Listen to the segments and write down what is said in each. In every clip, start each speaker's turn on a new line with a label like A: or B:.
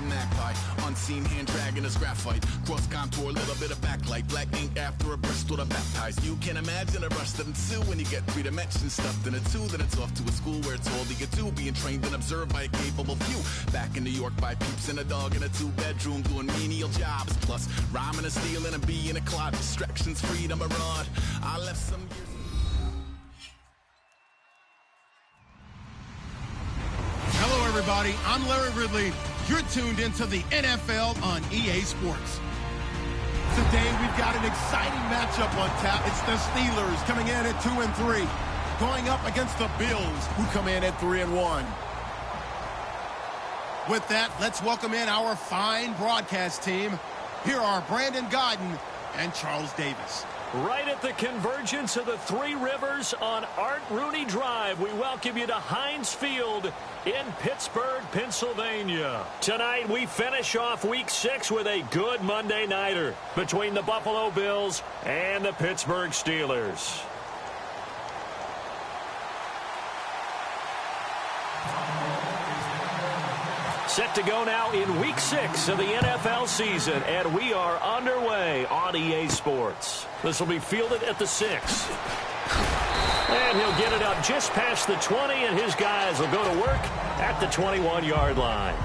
A: a magpie. Unseen hand dragging his graphite. Cross contour, little bit of backlight. Black ink after a Bristol to baptize. You can imagine a rush that ensue when you get 3 dimensions stuffed in a 2. Then it's off to a school where it's all you get to. Being trained and observed by a capable few. Back in New York by peeps and a dog in a 2-bedroom doing menial jobs. Plus rhyming and stealing and being a clod. Distractions, freedom, a rod. I left some years.
B: Hello, everybody. I'm Larry Ridley. You're tuned into the NFL on EA Sports. Today, we've got an exciting matchup on tap. It's the Steelers coming in at 2-3, going up against the Bills, who come in at 3-1. With that, let's welcome in our fine broadcast team. Here are Brandon Godden and Charles Davis.
C: Right at the convergence of the Three Rivers on Art Rooney Drive, we welcome you to Heinz Field in Pittsburgh, Pennsylvania. Tonight, we finish off Week 6 with a good Monday nighter between the Buffalo Bills and the Pittsburgh Steelers. Set to go now in Week 6 of the NFL season, and we are underway on EA Sports. This will be fielded at the 6. And he'll get it up just past the 20, and his guys will go to work at the 21-yard line.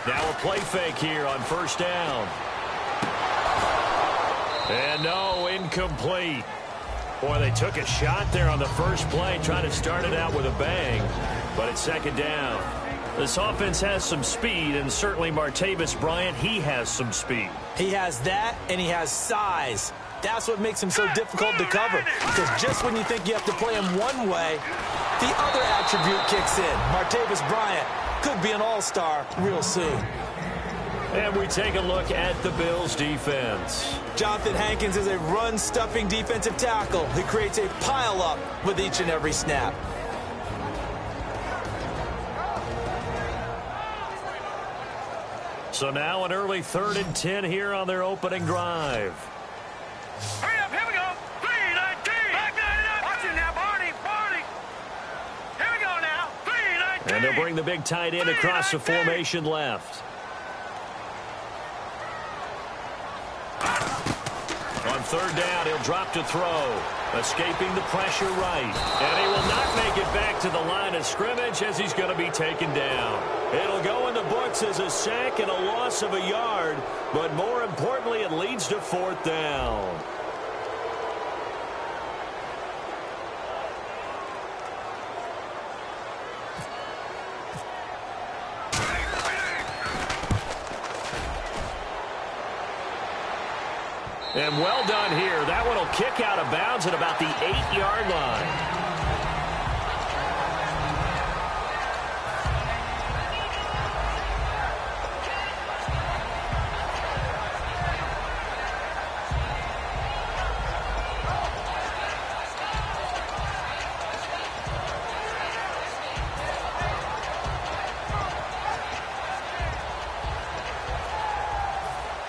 C: Now a play fake here on first down. And no, incomplete. Boy, they took a shot there on the first play, trying to start it out with a bang, but it's second down. This offense has some speed, and certainly Martavis Bryant, he has some speed.
D: He has that, and he has size. That's what makes him so difficult to cover, because just when you think you have to play him one way, the other attribute kicks in. Martavis Bryant could be an all-star real soon.
C: And we take a look at the Bills' defense.
D: Jonathan Hankins is a run-stuffing defensive tackle who creates a pile-up with each and every snap.
C: So now an early 3rd and 10 here on their opening drive.
E: Hurry up, here we go. 3-19. Back 99. Watch it now, Barney. Here we go now. 3-19.
C: And they'll bring the big tight end across the formation left. On 3rd down, he'll drop to throw. Escaping the pressure right. And he will not make it back to the line of scrimmage as he's going to be taken down. It'll go in the books as a sack and a loss of a yard. But more importantly, it leads to 4th down. And well done here. That one will kick out of bounds at about the 8-yard line.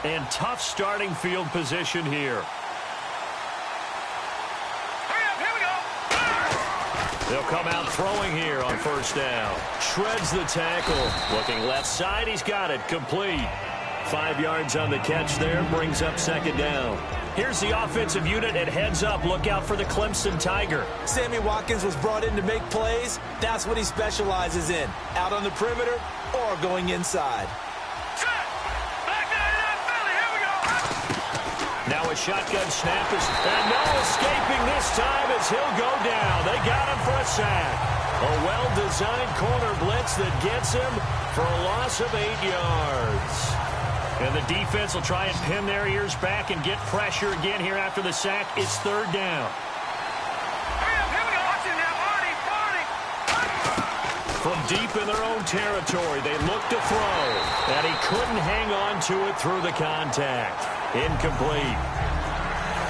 C: And tough starting field position here.
E: Hurry up, here we go.
C: They'll come out throwing here on 1st down. Shreds the tackle. Looking left side, he's got it. Complete. 5 yards on the catch there. Brings up 2nd down. Here's the offensive unit at heads up. Look out for the Clemson Tiger.
D: Sammy Watkins was brought in to make plays. That's what he specializes in. Out on the perimeter or going inside.
C: Now a shotgun snap is, and no escaping this time as he'll go down. They got him for a sack. A well-designed corner blitz that gets him for a loss of 8 yards. And the defense will try and pin their ears back and get pressure again here after the sack. It's 3rd down.
E: Hurry up, here we go. Watch it now, Barney.
C: From deep in their own territory, they look to throw, and he couldn't hang on to it through the contact. Incomplete.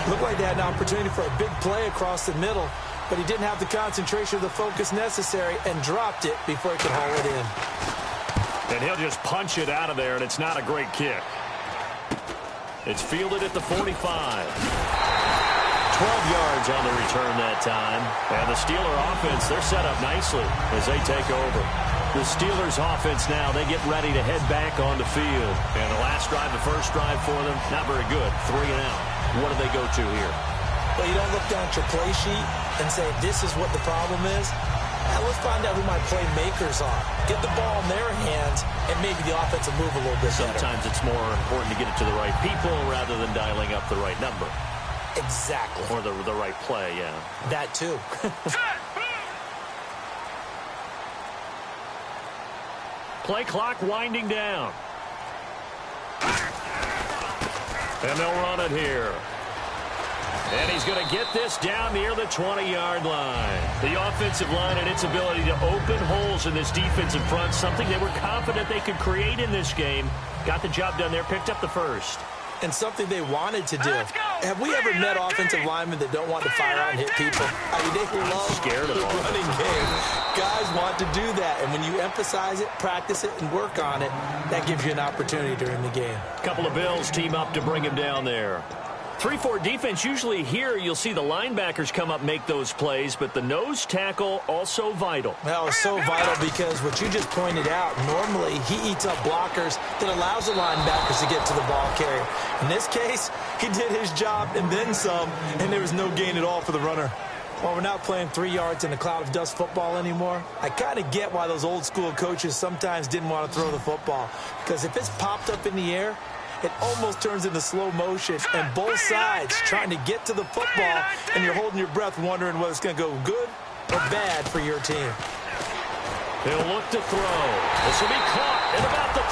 D: Looked like they had an opportunity for a big play across the middle, but he didn't have the concentration or the focus necessary and dropped it before he could haul it in.
C: And he'll just punch it out of there, and it's not a great kick. It's fielded at the 45. 12 yards on the return that time. And the Steeler offense, they're set up nicely as they take over. The Steelers offense now, they get ready to head back on the field. And the last drive, the first drive for them, not very good. 3 and out. What do they go to here?
D: Well, you don't look down at your play sheet and say, this is what the problem is. Now, let's find out who my playmakers are. Get the ball in their hands and maybe the offense will move a little bit better.
C: Sometimes it's more important to get it to the right people rather than dialing up the right number.
D: Exactly.
C: Or the right play, yeah.
D: That too.
C: Play clock winding down. And they'll run it here. And he's going to get this down near the 20-yard line. The offensive line and its ability to open holes in this defensive front, something they were confident they could create in this game. Got the job done there, picked up the first.
D: And something they wanted to do. Have we ever met offensive linemen that don't want to fire out and hit people? I mean, they love the running game. Guys want to do that. And when you emphasize it, practice it, and work on it, that gives you an opportunity during the game.
C: A couple of Bills team up to bring him down there. 3-4 defense, usually here you'll see the linebackers come up, make those plays, but the nose tackle also vital.
D: Well, it's so vital because what you just pointed out, normally he eats up blockers that allows the linebackers to get to the ball carrier. In this case, he did his job and then some, and there was no gain at all for the runner. While we're not playing 3 yards in a cloud of dust football anymore, I kind of get why those old school coaches sometimes didn't want to throw the football. Because if it's popped up in the air, it almost turns into slow motion, and both sides trying to get to the football, and you're holding your breath wondering whether it's going to go good or bad for your team.
C: He'll look to throw. This will be caught at about the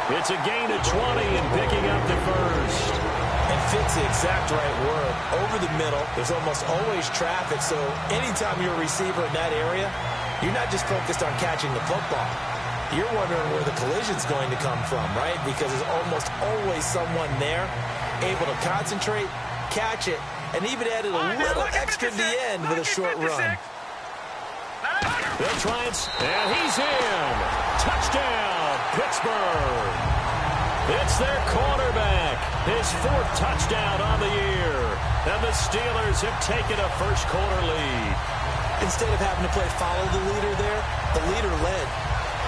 C: 3. It's a gain of 20 and picking up the first.
D: It fits the exact right word. Over the middle, there's almost always traffic, so anytime you're a receiver in that area, you're not just focused on catching the football. You're wondering where the collision's going to come from, right? Because there's almost always someone there able to concentrate, catch it, and even add a little extra at the end with a short run.
C: They'll try it, and he's in. Touchdown, Pittsburgh. It's their quarterback, his 4th touchdown on the year. And the Steelers have taken a first-quarter lead.
D: Instead of having to play follow the leader there, the leader led.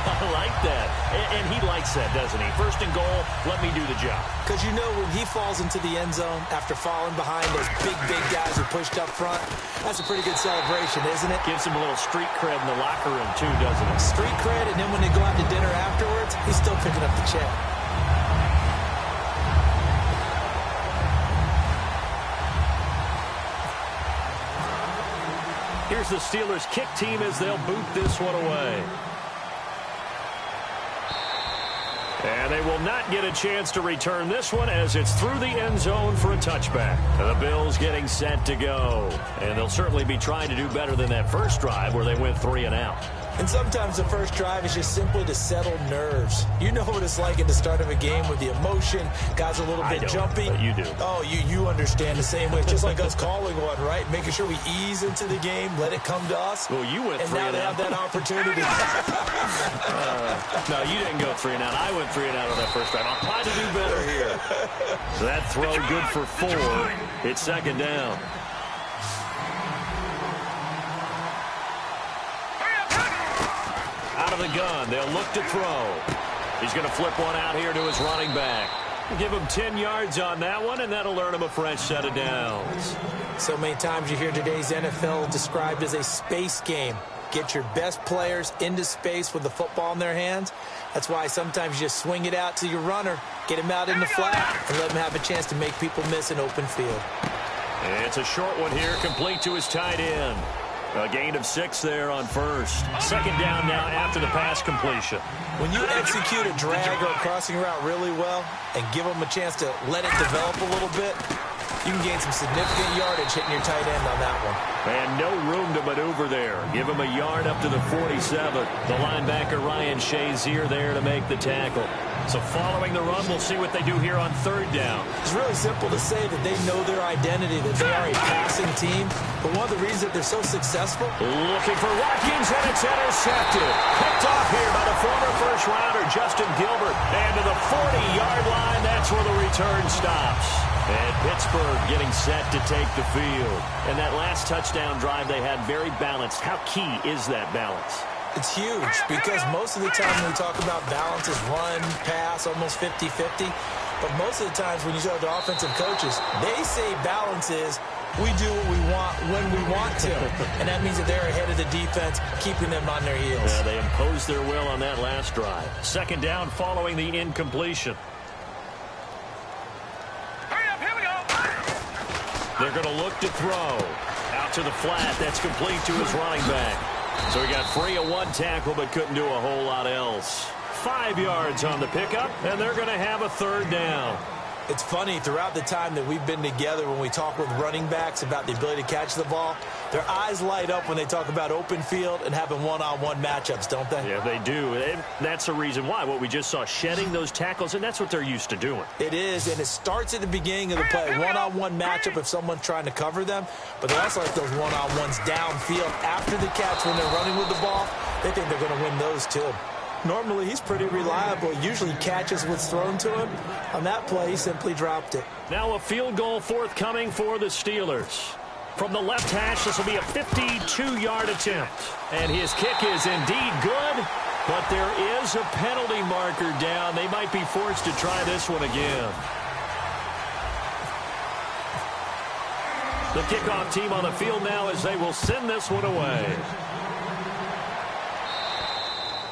C: I like that. And he likes that, doesn't he? First and goal, let me do the job.
D: Because you know when he falls into the end zone after falling behind those big guys who pushed up front, that's a pretty good celebration, isn't it?
C: Gives him a little street cred in the locker room, too, doesn't it?
D: Street cred, and then when they go out to dinner afterwards, he's still picking up the check.
C: Here's the Steelers kick team as they'll boot this one away. And they will not get a chance to return this one as it's through the end zone for a touchback. The Bills getting set to go. And they'll certainly be trying to do better than that first drive where they went 3 and out.
D: And sometimes the first drive is just simply to settle nerves. You know what it's like at the start of a game with the emotion. Guys a little bit jumpy.
C: But you do.
D: Oh, you understand the same way. It's just like us calling one, right? Making sure we ease into the game, let it come to us.
C: Well, you went 3 and out.
D: And now they have that opportunity.
C: No, you didn't go 3 and out. I went 3 and out on that first drive. I'll try to do better here. So that throw good for 4. It's 2nd down. Out of the gun, they'll look to throw. He's going to flip one out here to his running back. Give him 10 yards on that one, and that'll earn him a fresh set of downs.
D: So many times you hear today's NFL described as a space game. Get your best players into space with the football in their hands. That's why sometimes you just swing it out to your runner, get him out in the flat, and let him have a chance to make people miss an open field.
C: It's a short one here, complete to his tight end. A gain of 6 there on first. 2nd down now after the pass completion.
D: When you execute a drag or a crossing route really well and give them a chance to let it develop a little bit, You can gain some significant yardage hitting your tight end on that one.
C: And no room to maneuver there. Give him a yard up to the 47. The linebacker Ryan Shazier there to make the tackle. So following the run, we'll see what they do here on third down.
D: It's really simple to say that they know their identity, that they are a passing team. But one of the reasons that they're so successful.
C: Looking for Watkins, and it's intercepted. Picked off here by the former first-rounder Justin Gilbert. And to the 40-yard line, that's where the return stops. And Pittsburgh getting set to take the field. And that last touchdown drive they had very balanced. How key is that balance?
D: It's huge because most of the time when we talk about balance is run, pass, almost 50-50. But most of the times when you talk to offensive coaches, they say balance is we do what we want when we want to. And that means that they're ahead of the defense, keeping them on their heels.
C: Yeah, they imposed their will on that last drive. Second down following the incompletion.
E: Here we go.
C: They're going to look to throw. Out to the flat. That's complete to his running back. So he got free of one tackle but couldn't do a whole lot else. 5 yards on the pickup, and they're going to have a third down.
D: It's funny, throughout the time that we've been together when we talk with running backs about the ability to catch the ball, their eyes light up when they talk about open field and having one-on-one matchups, don't they?
C: Yeah, they do. And that's the reason why. What we just saw, shedding those tackles, and that's what they're used to doing.
D: It is, and it starts at the beginning of the play. One-on-one matchup if someone's trying to cover them, but they also like those one-on-ones downfield after the catch when they're running with the ball. They think they're going to win those too. Normally, he's pretty reliable. Usually catches what's thrown to him. On that play, he simply dropped it.
C: Now a field goal forthcoming for the Steelers. From the left hash, this will be a 52-yard attempt. And his kick is indeed good, but there is a penalty marker down. They might be forced to try this one again. The kickoff team on the field now as they will send this one away.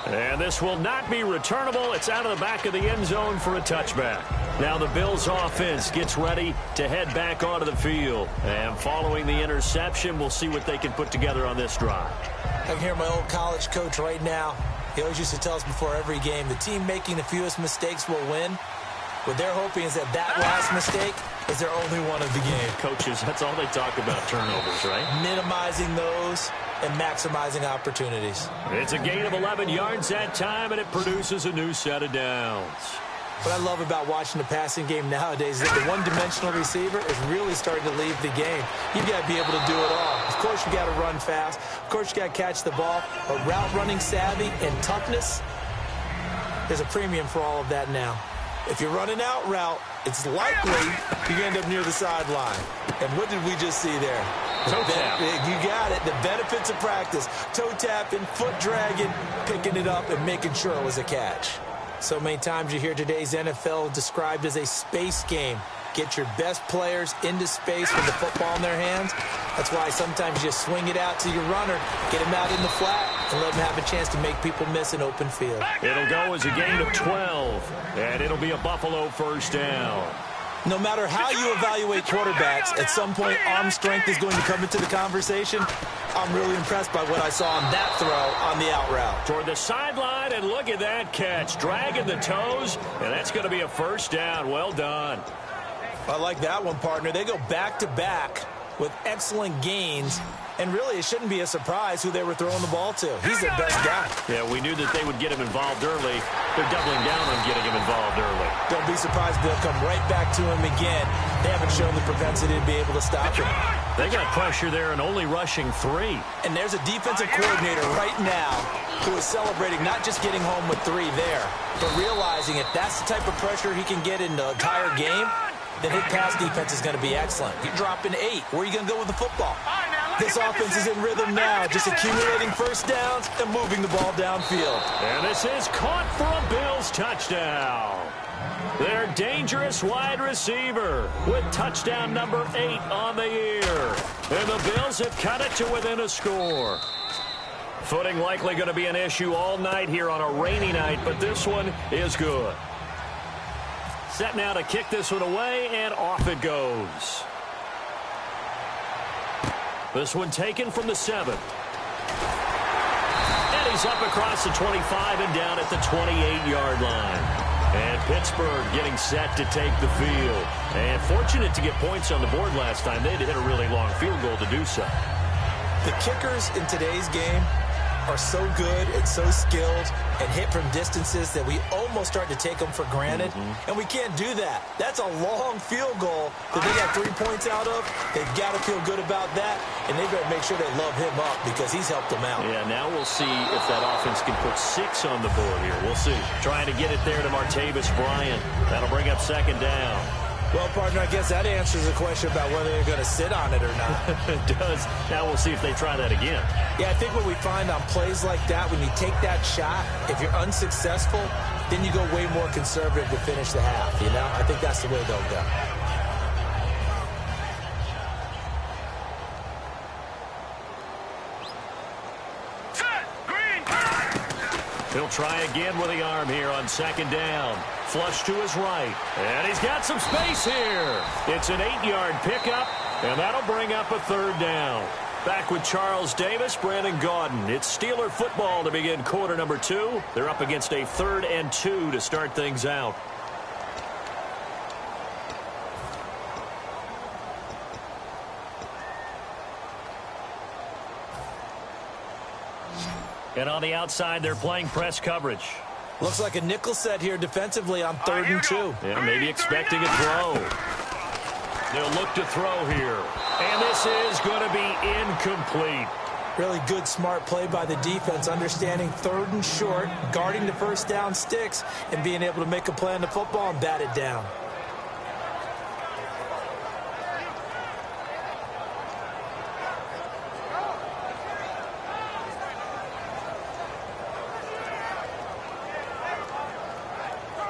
C: And this will not be returnable. It's out of the back of the end zone for a touchback. Now the Bills offense gets ready to head back onto the field. And following the interception, we'll see what they can put together on this drive.
D: I can hear my old college coach right now. He always used to tell us before every game, the team making the fewest mistakes will win. What they're hoping is that last mistake is their only one of the game.
C: Coaches, that's all they talk about, turnovers, right?
D: Minimizing those and maximizing opportunities.
C: It's a gain of 11 yards that time, and it produces a new set of downs.
D: What I love about watching the passing game nowadays is that the one-dimensional receiver is really starting to leave the game. You've got to be able to do it all. Of course, you got to run fast. Of course, you got to catch the ball. But route running savvy and toughness, there's a premium for all of that now. If you're running out route, it's likely you end up near the sideline. And what did we just see there?
C: Toe tap.
D: You got it. The benefits of practice. Toe tapping, foot dragging, picking it up, and making sure it was a catch. So many times you hear today's NFL described as a space game. Get your best players into space with the football in their hands. That's why sometimes you swing it out to your runner, get him out in the flat, and let him have a chance to make people miss an open field.
C: It'll go as a gain of 12, and it'll be a Buffalo first down.
D: No matter how you evaluate quarterbacks, at some point arm strength is going to come into the conversation. I'm really impressed by what I saw on that throw on the out route.
C: Toward the sideline, and look at that catch. Dragging the toes, and that's going to be a first down. Well done.
D: I like that one, partner. They go back-to-back with excellent gains. And really, it shouldn't be a surprise who they were throwing the ball to. He's their best guy.
C: Yeah, we knew that they would get him involved early. They're doubling down on getting him involved early.
D: Don't be surprised if they'll come right back to him again. They haven't shown the propensity to be able to stop him.
C: They got pressure there and only rushing 3.
D: And there's a defensive coordinator right now who is celebrating not just getting home with 3 there, but realizing if that's the type of pressure he can get in the entire game, then his pass defense is going to be excellent. You're dropping 8. Where are you going to go with the football? This offense is in rhythm now, just accumulating first downs and moving the ball downfield.
C: And this is caught for a Bills touchdown. Their dangerous wide receiver with touchdown number 8 on the year. And the Bills have cut it to within a score. Footing likely going to be an issue all night here on a rainy night, but this one is good. Set now to kick this one away, and off it goes. This one taken from the 7. And he's up across the 25 and down at the 28-yard line. And Pittsburgh getting set to take the field. And fortunate to get points on the board last time. They had to hit a really long field goal to do so.
D: The kickers in today's game are so good and so skilled and hit from distances that we almost start to take them for granted. And we can't do that. That's a long field goal that they got 3 points out of. They've got to feel good about that, and they better make sure they love him up because he's helped them out.
C: Yeah, now we'll see if that offense can put 6 on the board here. We'll see. Trying to get it there to Martavis Bryant. That'll bring up second down.
D: Well, partner, I guess that answers the question about whether they're going to sit on it or not.
C: It does. Now we'll see if they try that again.
D: Yeah, I think what we find on plays like that, when you take that shot, if you're unsuccessful, then you go way more conservative to finish the half, you know? I think that's the way they'll go.
C: He'll try again with the arm here on second down. Flush to his right. And he's got some space here. It's an 8-yard pickup, and that'll bring up a third down. Back with Charles Davis, Brandon Gaudin. It's Steeler football to begin quarter number 2. They're up against a 3rd and 2 to start things out. And on the outside, they're playing press coverage.
D: Looks like a nickel set here defensively on 3rd and 2.
C: Yeah, maybe expecting a throw. They'll look to throw here. And this is going to be incomplete.
D: Really good, smart play by the defense, understanding 3rd and short, guarding the first down sticks, and being able to make a play on the football and bat it down.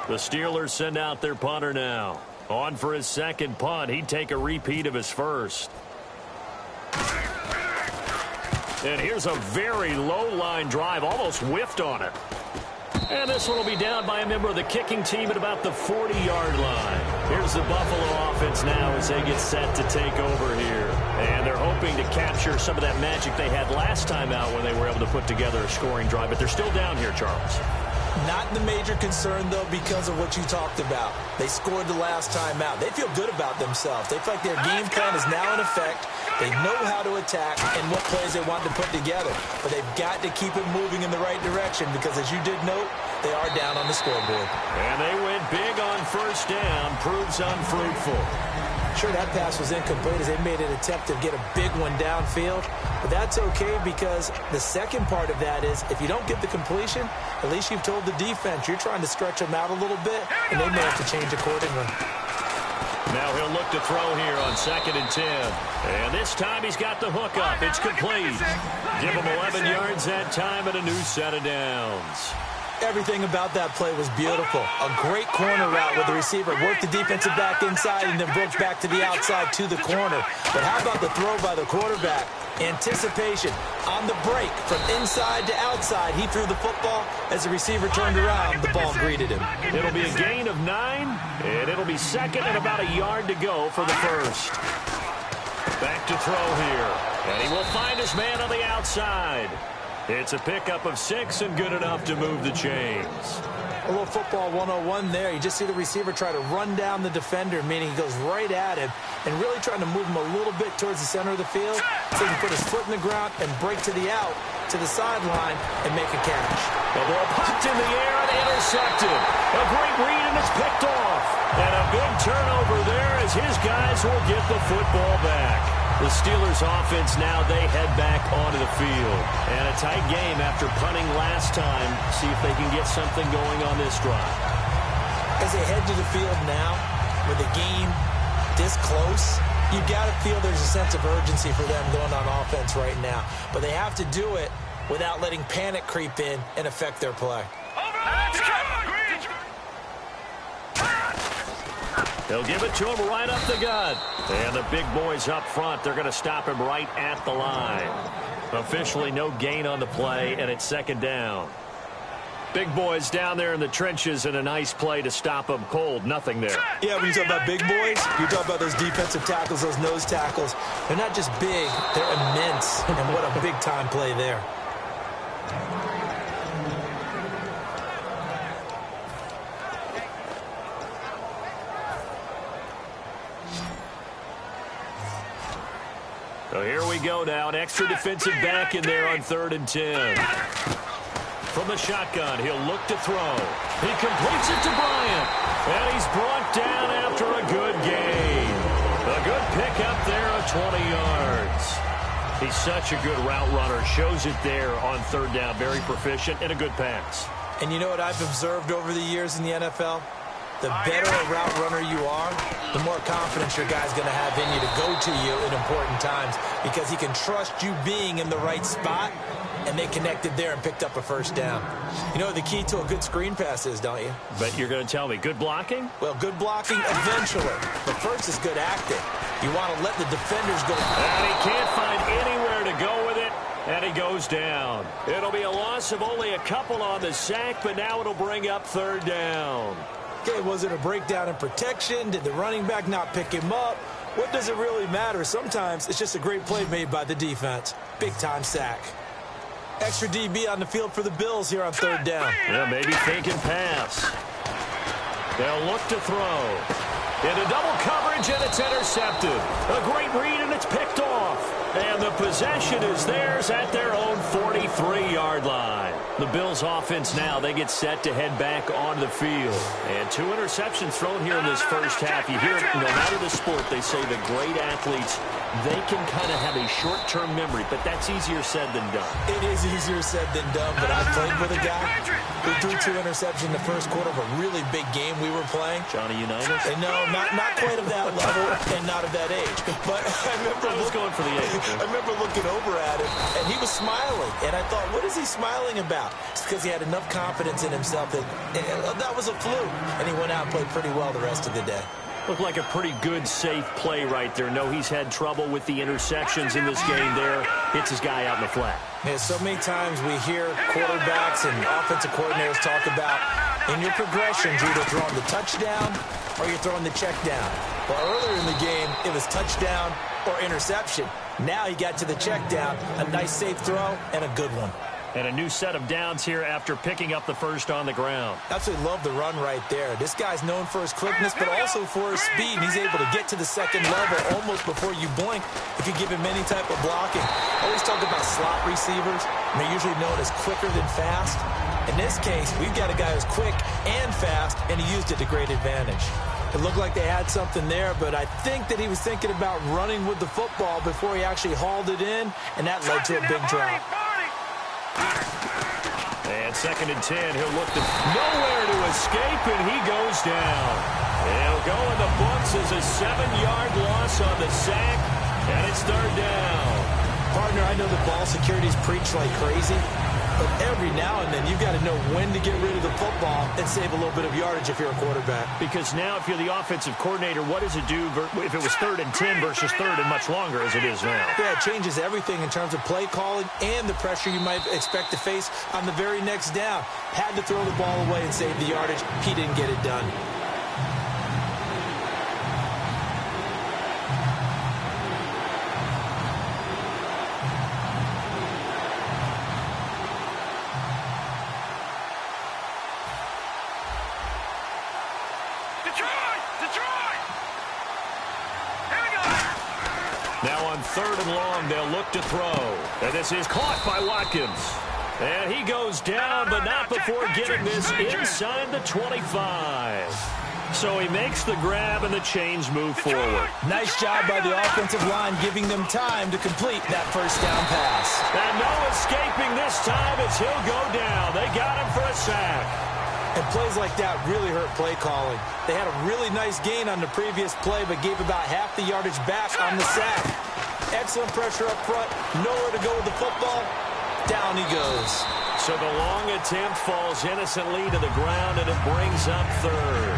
C: The Steelers send out their punter now. On for his second punt. He'd take a repeat of his first. And here's a very low-line drive. Almost whiffed on it. And this one will be down by a member of the kicking team at about the 40-yard line. Here's the Buffalo offense now as they get set to take over here. And they're hoping to capture some of that magic they had last time out when they were able to put together a scoring drive. But they're still down here, Charles.
D: Not the major concern, though, because of what you talked about. They scored the last time out. They feel good about themselves. They feel like their game plan is now in effect. They know how to attack and what plays they want to put together. But they've got to keep it moving in the right direction because, as you did note, they are down on the scoreboard.
C: And they went big on first down. Proves unfruitful.
D: Sure, that pass was incomplete as they made an attempt to get a big one downfield. But that's okay because the second part of that is if you don't get the completion, at least you've told the defense you're trying to stretch them out a little bit, and they may have to change accordingly.
C: Now he'll look to throw here on 2nd and 10. And this time he's got the hook up. It's complete. Give him 11 yards that time and a new set of downs.
D: Everything about that play was beautiful. A great corner route where the receiver worked the defensive back inside and then broke back to the outside to the corner. But how about the throw by the quarterback? Anticipation on the break from inside to outside. He threw the football. As the receiver turned around, the ball greeted him.
C: It'll be a gain of 9, and it'll be second and about a yard to go for the first. Back to throw here, and he will find his man on the outside. It's a pickup of 6 and good enough to move the chains.
D: A little football 101 there. You just see the receiver try to run down the defender, meaning he goes right at him and really trying to move him a little bit towards the center of the field so he can put his foot in the ground and break to the out, to the sideline, and make a catch.
C: The ball popped in the air and intercepted. A great read, and it's picked off. And a big turnover there as his guys will get the football back. The Steelers offense now, they head back onto the field. And a tight game after punting last time. See if they can get something going on this drive.
D: As they head to the field now, with the game this close, you've got to feel there's a sense of urgency for them going on offense right now. But they have to do it without letting panic creep in and affect their play.
C: They'll give it to him right up the gut. And the big boys up front, they're going to stop him right at the line. Officially no gain on the play, and it's second down. Big boys down there in the trenches, and a nice play to stop them cold. Nothing there.
D: Yeah, when you talk about big boys, you talk about those defensive tackles, those nose tackles. They're not just big, they're immense. And what a big-time play there.
C: we go now. An extra defensive back in there on 3rd and 10. From the shotgun, he'll look to throw. He completes it to Bryant. And he's brought down after a good gain. A good pickup there of 20 yards. He's such a good route runner. Shows it there on 3rd down. Very proficient and a good pass.
D: And you know what I've observed over the years in the NFL? The better a route runner you are, the more confidence your guy's going to have in you to go to you in important times because he can trust you being in the right spot, and they connected there and picked up a 1st down. You know the key to a good screen pass is, don't you?
C: But you're going to tell me, good blocking?
D: Well, good blocking eventually. But first is good acting. You want to let the defenders go.
C: And he can't find anywhere to go with it, and he goes down. It'll be a loss of only a couple on the sack, but now it'll bring up 3rd down.
D: Okay, was it a breakdown in protection? Did the running back not pick him up? What does it really matter? Sometimes it's just a great play made by the defense. Big-time sack. Extra DB on the field for the Bills here on 3rd down.
C: Yeah, maybe thinking pass. They'll look to throw. Into double coverage, and it's intercepted. A great read, and it's picked off. And the possession is theirs at their own 43-yard line. The Bills' offense now, they get set to head back on the field. And 2 interceptions thrown here in this first half. You hear it, no matter the sport, they say the great athletes, they can kind of have a short-term memory, but that's easier said than done.
D: It is easier said than done, but I played with a guy who threw 2 interceptions in the first quarter of a really big game we were playing.
C: Johnny Unitas?
D: And no, not quite of that level and not of that age. But I was
C: going for the age.
D: I remember looking over at him, and he was smiling. And I thought, what is he smiling about? It's because he had enough confidence in himself that that was a fluke. And he went out and played pretty well the rest of the day.
C: Looked like a pretty good, safe play right there. No, he's had trouble with the interceptions in this game there. Hits his guy out in the flat.
D: Yeah, so many times we hear quarterbacks and offensive coordinators talk about in your progressions, you're either throwing the touchdown or you're throwing the check down. Well, earlier in the game, it was touchdown or interception. Now he got to the check down, a nice safe throw, and a good one.
C: And a new set of downs here after picking up the first on the ground.
D: Absolutely love the run right there. This guy's known for his quickness, but also for his speed. And he's able to get to the second level almost before you blink if you give him any type of blocking. I always talk about slot receivers, and they're usually known as quicker than fast. In this case, we've got a guy who's quick and fast, and he used it to great advantage. It looked like they had something there, but I think that he was thinking about running with the football before he actually hauled it in, and that led to a big drop.
C: And 2nd and 10, he'll look to nowhere to escape, and he goes down. He'll go in the books as a 7-yard loss on the sack, and it's 3rd down.
D: Partner, I know the ball security's preached like crazy, but every now and then you've got to know when to get rid of the football and save a little bit of yardage if you're a quarterback.
C: Because now if you're the offensive coordinator, what does it do if it was 3rd and 10 versus 3rd and much longer as it is now?
D: Yeah, it changes everything in terms of play calling and the pressure you might expect to face on the very next down. Had to throw the ball away and save the yardage. He didn't get it done.
C: Now on 3rd and long, they'll look to throw. And this is caught by Watkins. And he goes down, but not before getting this inside the 25. So he makes the grab, and the chains move forward.
D: Nice job by the offensive line, giving them time to complete that 1st down pass.
C: And no escaping this time as he'll go down. They got him for a sack.
D: And plays like that really hurt play calling. They had a really nice gain on the previous play, but gave about half the yardage back on the sack. Excellent pressure up front. Nowhere to go with the football. Down he goes.
C: So the long attempt falls innocently to the ground, and it brings up 3rd.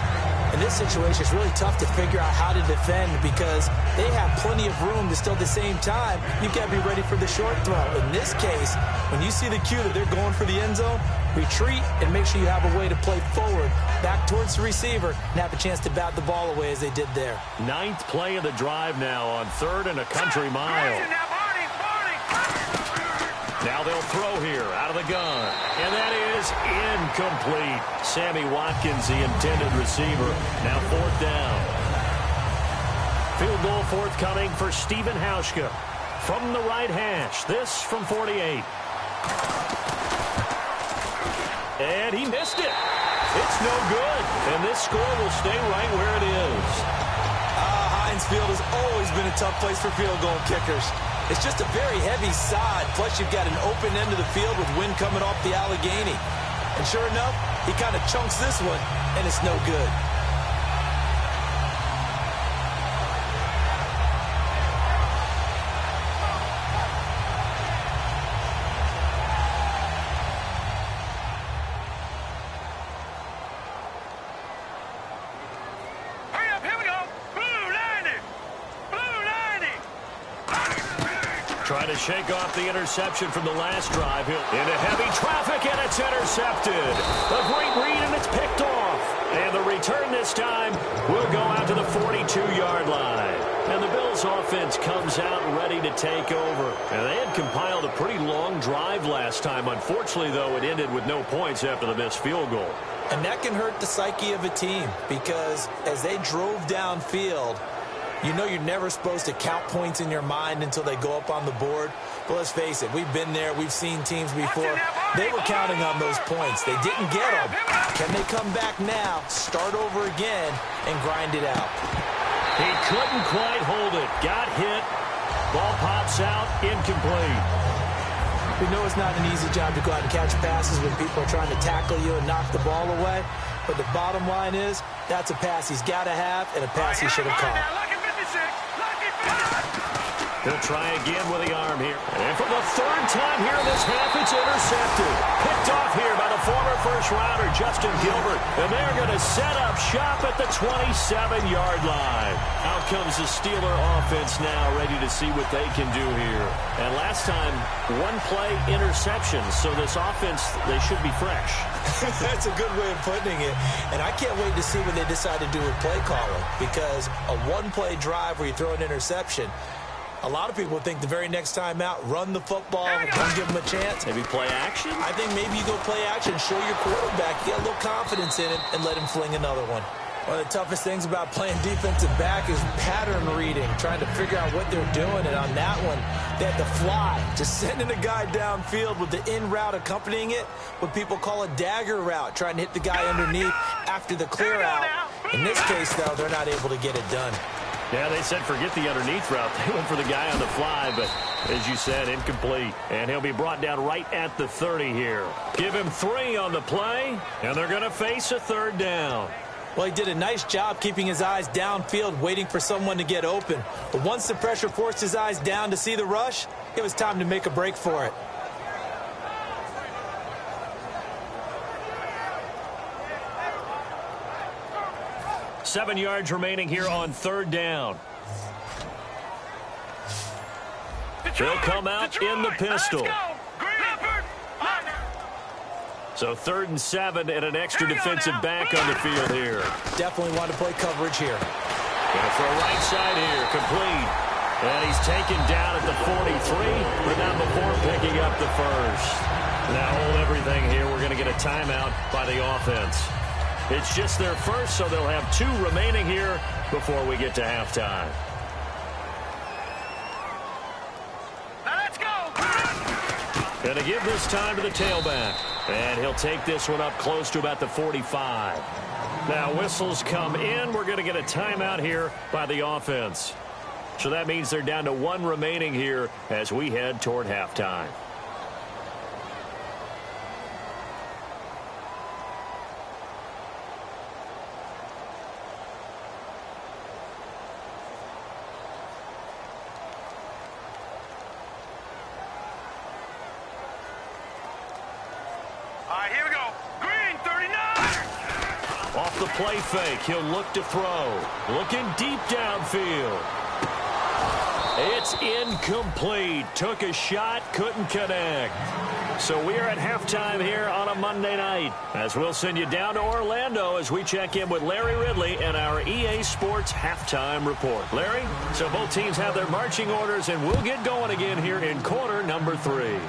D: In this situation, it's really tough to figure out how to defend because they have plenty of room to still at the same time. You've got to be ready for the short throw. In this case, when you see the cue that they're going for the end zone, retreat and make sure you have a way to play forward, back towards the receiver, and have a chance to bat the ball away as they did there.
C: 9th play of the drive now on 3rd and a country mile. Now they'll throw here out of the gun. And that is incomplete. Sammy Watkins, the intended receiver. Now 4th down. Field goal forthcoming for Stephen Hauschka. from the right hash. This from 48. And he missed it. It's no good. And this score will stay right where it is.
D: Heinz Field has always been a tough place for field goal kickers. It's just a very heavy side. Plus, you've got an open end of the field with wind coming off the Allegheny. And sure enough, he kind of chunks this one, and it's no good.
C: Trying to shake off the interception from the last drive. Into heavy traffic, and it's intercepted. A great read, and it's picked off. And the return this time will go out to the 42-yard line. And the Bills' offense comes out ready to take over. And they had compiled a pretty long drive last time. Unfortunately, though, it ended with no points after the missed field goal.
D: And that can hurt the psyche of a team because as they drove downfield, you know you're never supposed to count points in your mind until they go up on the board. But let's face it, we've been there. We've seen teams before. They were counting on those points. They didn't get them. Can they come back now, start over again, and grind it out?
C: He couldn't quite hold it. Got hit. Ball pops out. Incomplete.
D: We know it's not an easy job to go out and catch passes when people are trying to tackle you and knock the ball away. But the bottom line is, that's a pass he's got to have and a pass he should have caught.
C: He'll try again with the arm here. And for the third time here in this half, it's intercepted. Picked off here by the former first-rounder, Justin Gilbert. And they're going to set up shop at the 27-yard line. Out comes the Steeler offense now, ready to see what they can do here. And last time, one-play interception. So this offense, they should be fresh.
D: That's a good way of putting it. And I can't wait to see what they decide to do with play calling. Because a one-play drive where you throw an interception, a lot of people think the very next time out, run the football, don't give them a chance.
C: Maybe play action?
D: I think maybe you go play action, show your quarterback, get a little confidence in him, and let him fling another one. One of the toughest things about playing defensive back is pattern reading, trying to figure out what they're doing. And on that one, they had to fly, just sending a guy downfield with the in route accompanying it, what people call a dagger route, trying to hit the guy underneath after the clear out. In this case, though, they're not able to get it done.
C: Yeah, they said forget the underneath route. They went for the guy on the fly, but as you said, incomplete. And he'll be brought down right at the 30 here. Give him 3 on the play, and they're going to face a third down.
D: Well, he did a nice job keeping his eyes downfield, waiting for someone to get open. But once the pressure forced his eyes down to see the rush, it was time to make a break for it.
C: Seven yards remaining here on third down. They'll come out in the pistol. So 3rd and 7 and an extra defensive back on the field here.
D: Definitely want to play coverage here.
C: Gonna throw right side here, complete. And he's taken down at the 43, but not before picking up the first. Now hold everything here. We're going to get a timeout by the offense. It's just their first, so they'll have 2 remaining here before we get to halftime.
E: Let's go!
C: And to give this time to the tailback. And he'll take this one up close to about the 45. Now whistles come in. We're going to get a timeout here by the offense. So that means they're down to 1 remaining here as we head toward halftime.
E: Here we go. Green, 39.
C: Off the play fake, he'll look to throw. Looking deep downfield. It's incomplete. Took a shot, couldn't connect. So we are at halftime here on a Monday night, as we'll send you down to Orlando as we check in with Larry Ridley and our EA Sports Halftime Report. Larry, so both teams have their marching orders, and we'll get going again here in quarter number 3.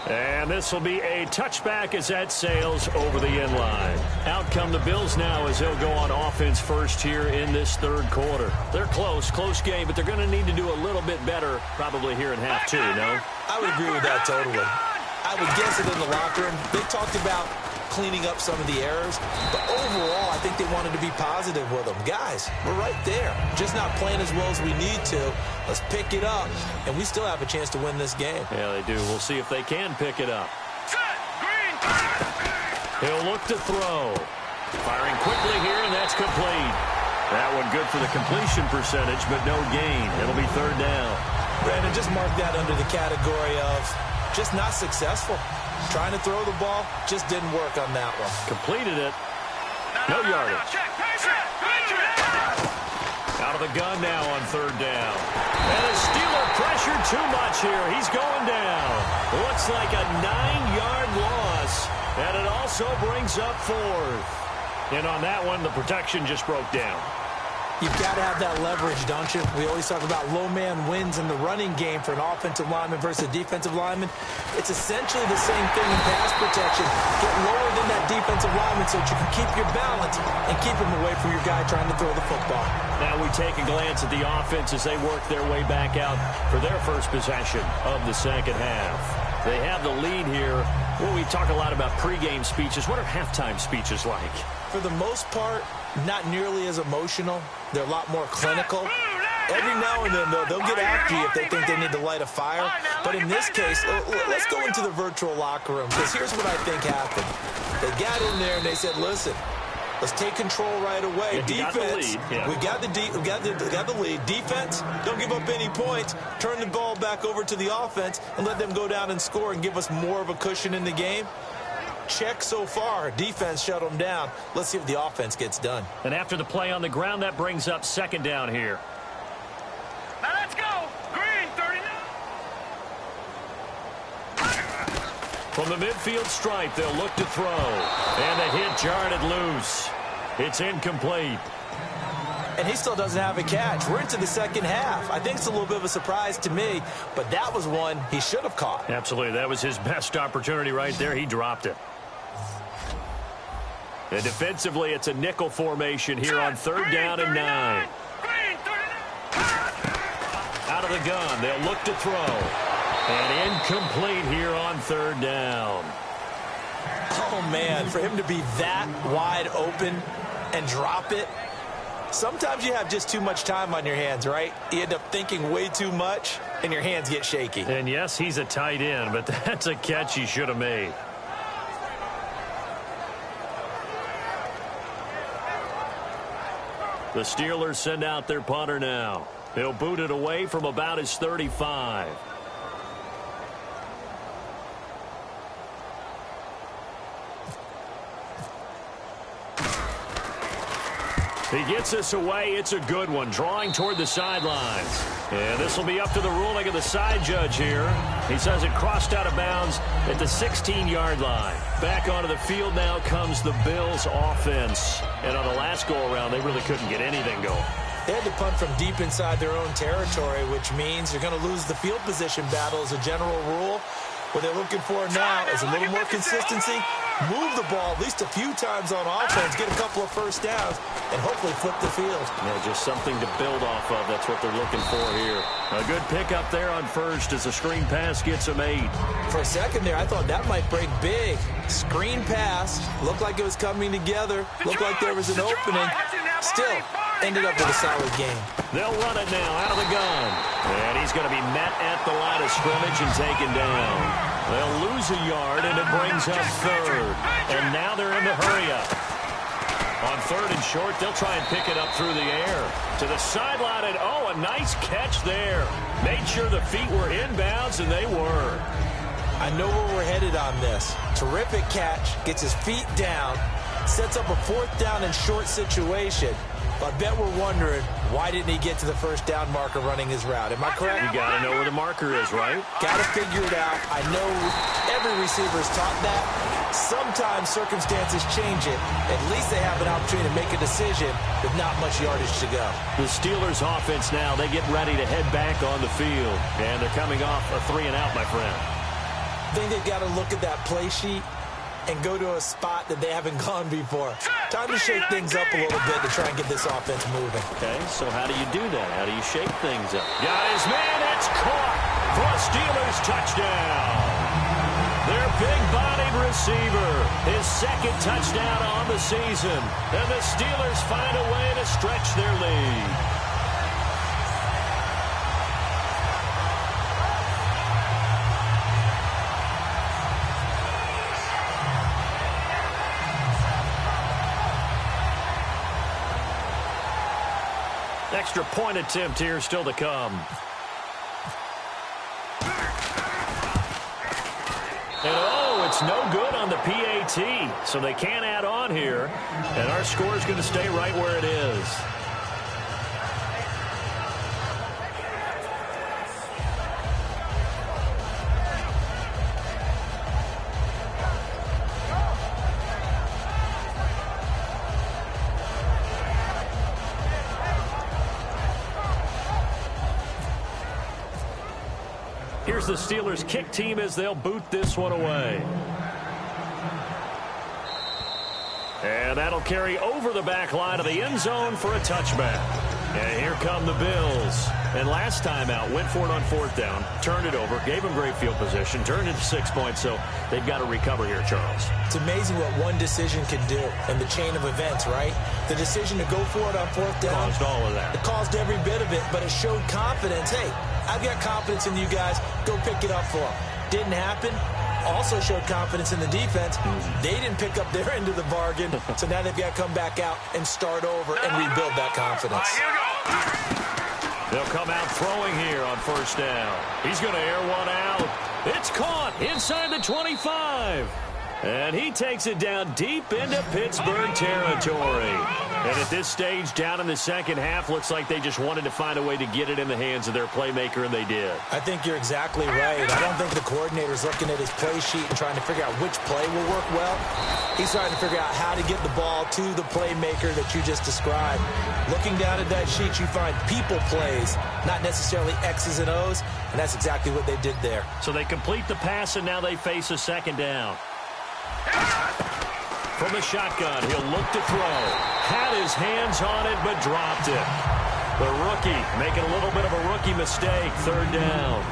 C: And this will be a touchback as that sails over the end line. Out come the Bills now as they'll go on offense first here in this third quarter. They're close game, but they're going to need to do a little bit better probably here in half two, no?
D: I would agree with that totally. I would guess it in the locker room. They talked about cleaning up some of the errors, but overall, I think they wanted to be positive with them. Guys, we're right there. Just not playing as well as we need to. Let's pick it up, and we still have a chance to win this game.
C: Yeah, they do. We'll see if they can pick it up. He'll look to throw. Firing quickly here, and that's complete. That one good for the completion percentage, but no gain. It'll be third down.
D: Brandon, just mark that under the category of just not successful. Trying to throw the ball, just didn't work on that one.
C: Completed it. No yardage. Out of the gun now on third down. And a Steeler pressure too much here. He's going down. Looks like a 9-yard loss. And it also brings up fourth. And on that one, the protection just broke down.
D: You've got to have that leverage, don't you? We always talk about low man wins in the running game for an offensive lineman versus a defensive lineman. It's essentially the same thing in pass protection. Get lower than that defensive lineman so that you can keep your balance and keep him away from your guy trying to throw the football.
C: Now we take a glance at the offense as they work their way back out for their first possession of the second half. They have the lead here. Well, we talk a lot about pregame speeches. What are halftime speeches like?
D: For the most part, not nearly as emotional. They're a lot more clinical. Every now and then, though, they'll get after you if they think they need to light a fire. But in this case, let's go into the virtual locker room, because here's what I think happened. They got in there and they said, listen, let's take control right away. Defense, we got the lead. Defense, don't give up any points. Turn the ball back over to the offense and let them go down and score and give us more of a cushion in the game. Check so far. Defense shut them down. Let's see if the offense gets done.
C: And after the play on the ground, that brings up second down here.
E: Now let's go. Green, 39.
C: From the midfield stripe, they'll look to throw. And the hit jarred it loose. It's incomplete.
D: And he still doesn't have a catch. We're into the second half. I think it's a little bit of a surprise to me, but that was one he should have caught.
C: Absolutely. That was his best opportunity right there. He dropped it. And defensively, it's a nickel formation here on third down and 9. Out of the gun, they'll look to throw. And incomplete here on third down.
D: Oh, man, for him to be that wide open and drop it. Sometimes you have just too much time on your hands, right? You end up thinking way too much, and your hands get shaky.
C: And, yes, he's a tight end, but that's a catch he should have made. The Steelers send out their punter now. He'll boot it away from about his 35. He gets this away. It's a good one, drawing toward the sidelines. And this will be up to the ruling of the side judge here. He says it crossed out of bounds at the 16-yard line. Back onto the field now comes the Bills offense. And on the last go-around, they really couldn't get anything going.
D: They had to punt from deep inside their own territory, which means you're going to lose the field position battle as a general rule. What they're looking for now is a little more consistency, move the ball at least a few times on offense, get a couple of first downs, and hopefully flip the field.
C: Yeah, just something to build off of. That's what they're looking for here. A good pickup there on first as the screen pass gets him 8.
D: For a second there, I thought that might break big. Screen pass, looked like it was coming together, looked like there was an opening. Still, ended up with a solid game.
C: They'll run it now out of the gun. And he's going to be met at the line of scrimmage and taken down. They'll lose a yard, and it brings up third. And now they're in the hurry-up. On third and short, they'll try and pick it up through the air. To the sideline, and oh, a nice catch there. Made sure the feet were inbounds, and they were.
D: I know where we're headed on this. Terrific catch, gets his feet down, sets up a fourth down and short situation. But I bet we're wondering, why didn't he get to the first down marker running his route? Am I correct?
C: You got to know where the marker is, right?
D: Got to figure it out. I know every receiver's taught that. Sometimes circumstances change it. At least they have an opportunity to make a decision with not much yardage to go.
C: The Steelers offense now, they get ready to head back on the field. And they're coming off a 3-and-out, my friend.
D: I think they've got to look at that play sheet and go to a spot that they haven't gone before. Time to shake things up a little bit to try and get this offense moving.
C: Okay, so how do you do that? How do you shake things up? Got his man, it's caught for a Steelers touchdown. Their big-bodied receiver, his second touchdown on the season. And the Steelers find a way to stretch their lead. Extra point attempt here still to come. And oh, it's no good on the PAT. So they can't add on here. And our score is going to stay right where it is. Here's the Steelers kick team as they'll boot this one away. And that'll carry over the back line of the end zone for a touchback. And here come the Bills. And last time out, went for it on fourth down, turned it over, gave them great field position, turned it to 6 points, so they've got to recover here, Charles. It's
D: amazing what one decision can do in the chain of events, right? The decision to go for it on fourth down.
C: Caused all of that.
D: It caused every bit of it, but it showed confidence. Hey, I've got confidence in you guys. Go pick it up for them. Didn't happen. Also showed confidence in the defense. They didn't pick up their end of the bargain, so now they've got to come back out and start over and rebuild that confidence.
C: They'll come out throwing here on first down. He's going to air one out. It's caught inside the 25. And he takes it down deep into Pittsburgh territory. And at this stage, down in the second half, looks like they just wanted to find a way to get it in the hands of their playmaker, and they did.
D: I think you're exactly right. I don't think the coordinator's looking at his play sheet and trying to figure out which play will work well. He's trying to figure out how to get the ball to the playmaker that you just described. Looking down at that sheet, you find people plays, not necessarily X's and O's, and that's exactly what they did there.
C: So they complete the pass, and now they face a second down. From the shotgun, he'll look to throw. Had his hands on it, but dropped it. The rookie making a little bit of a rookie mistake. Third down.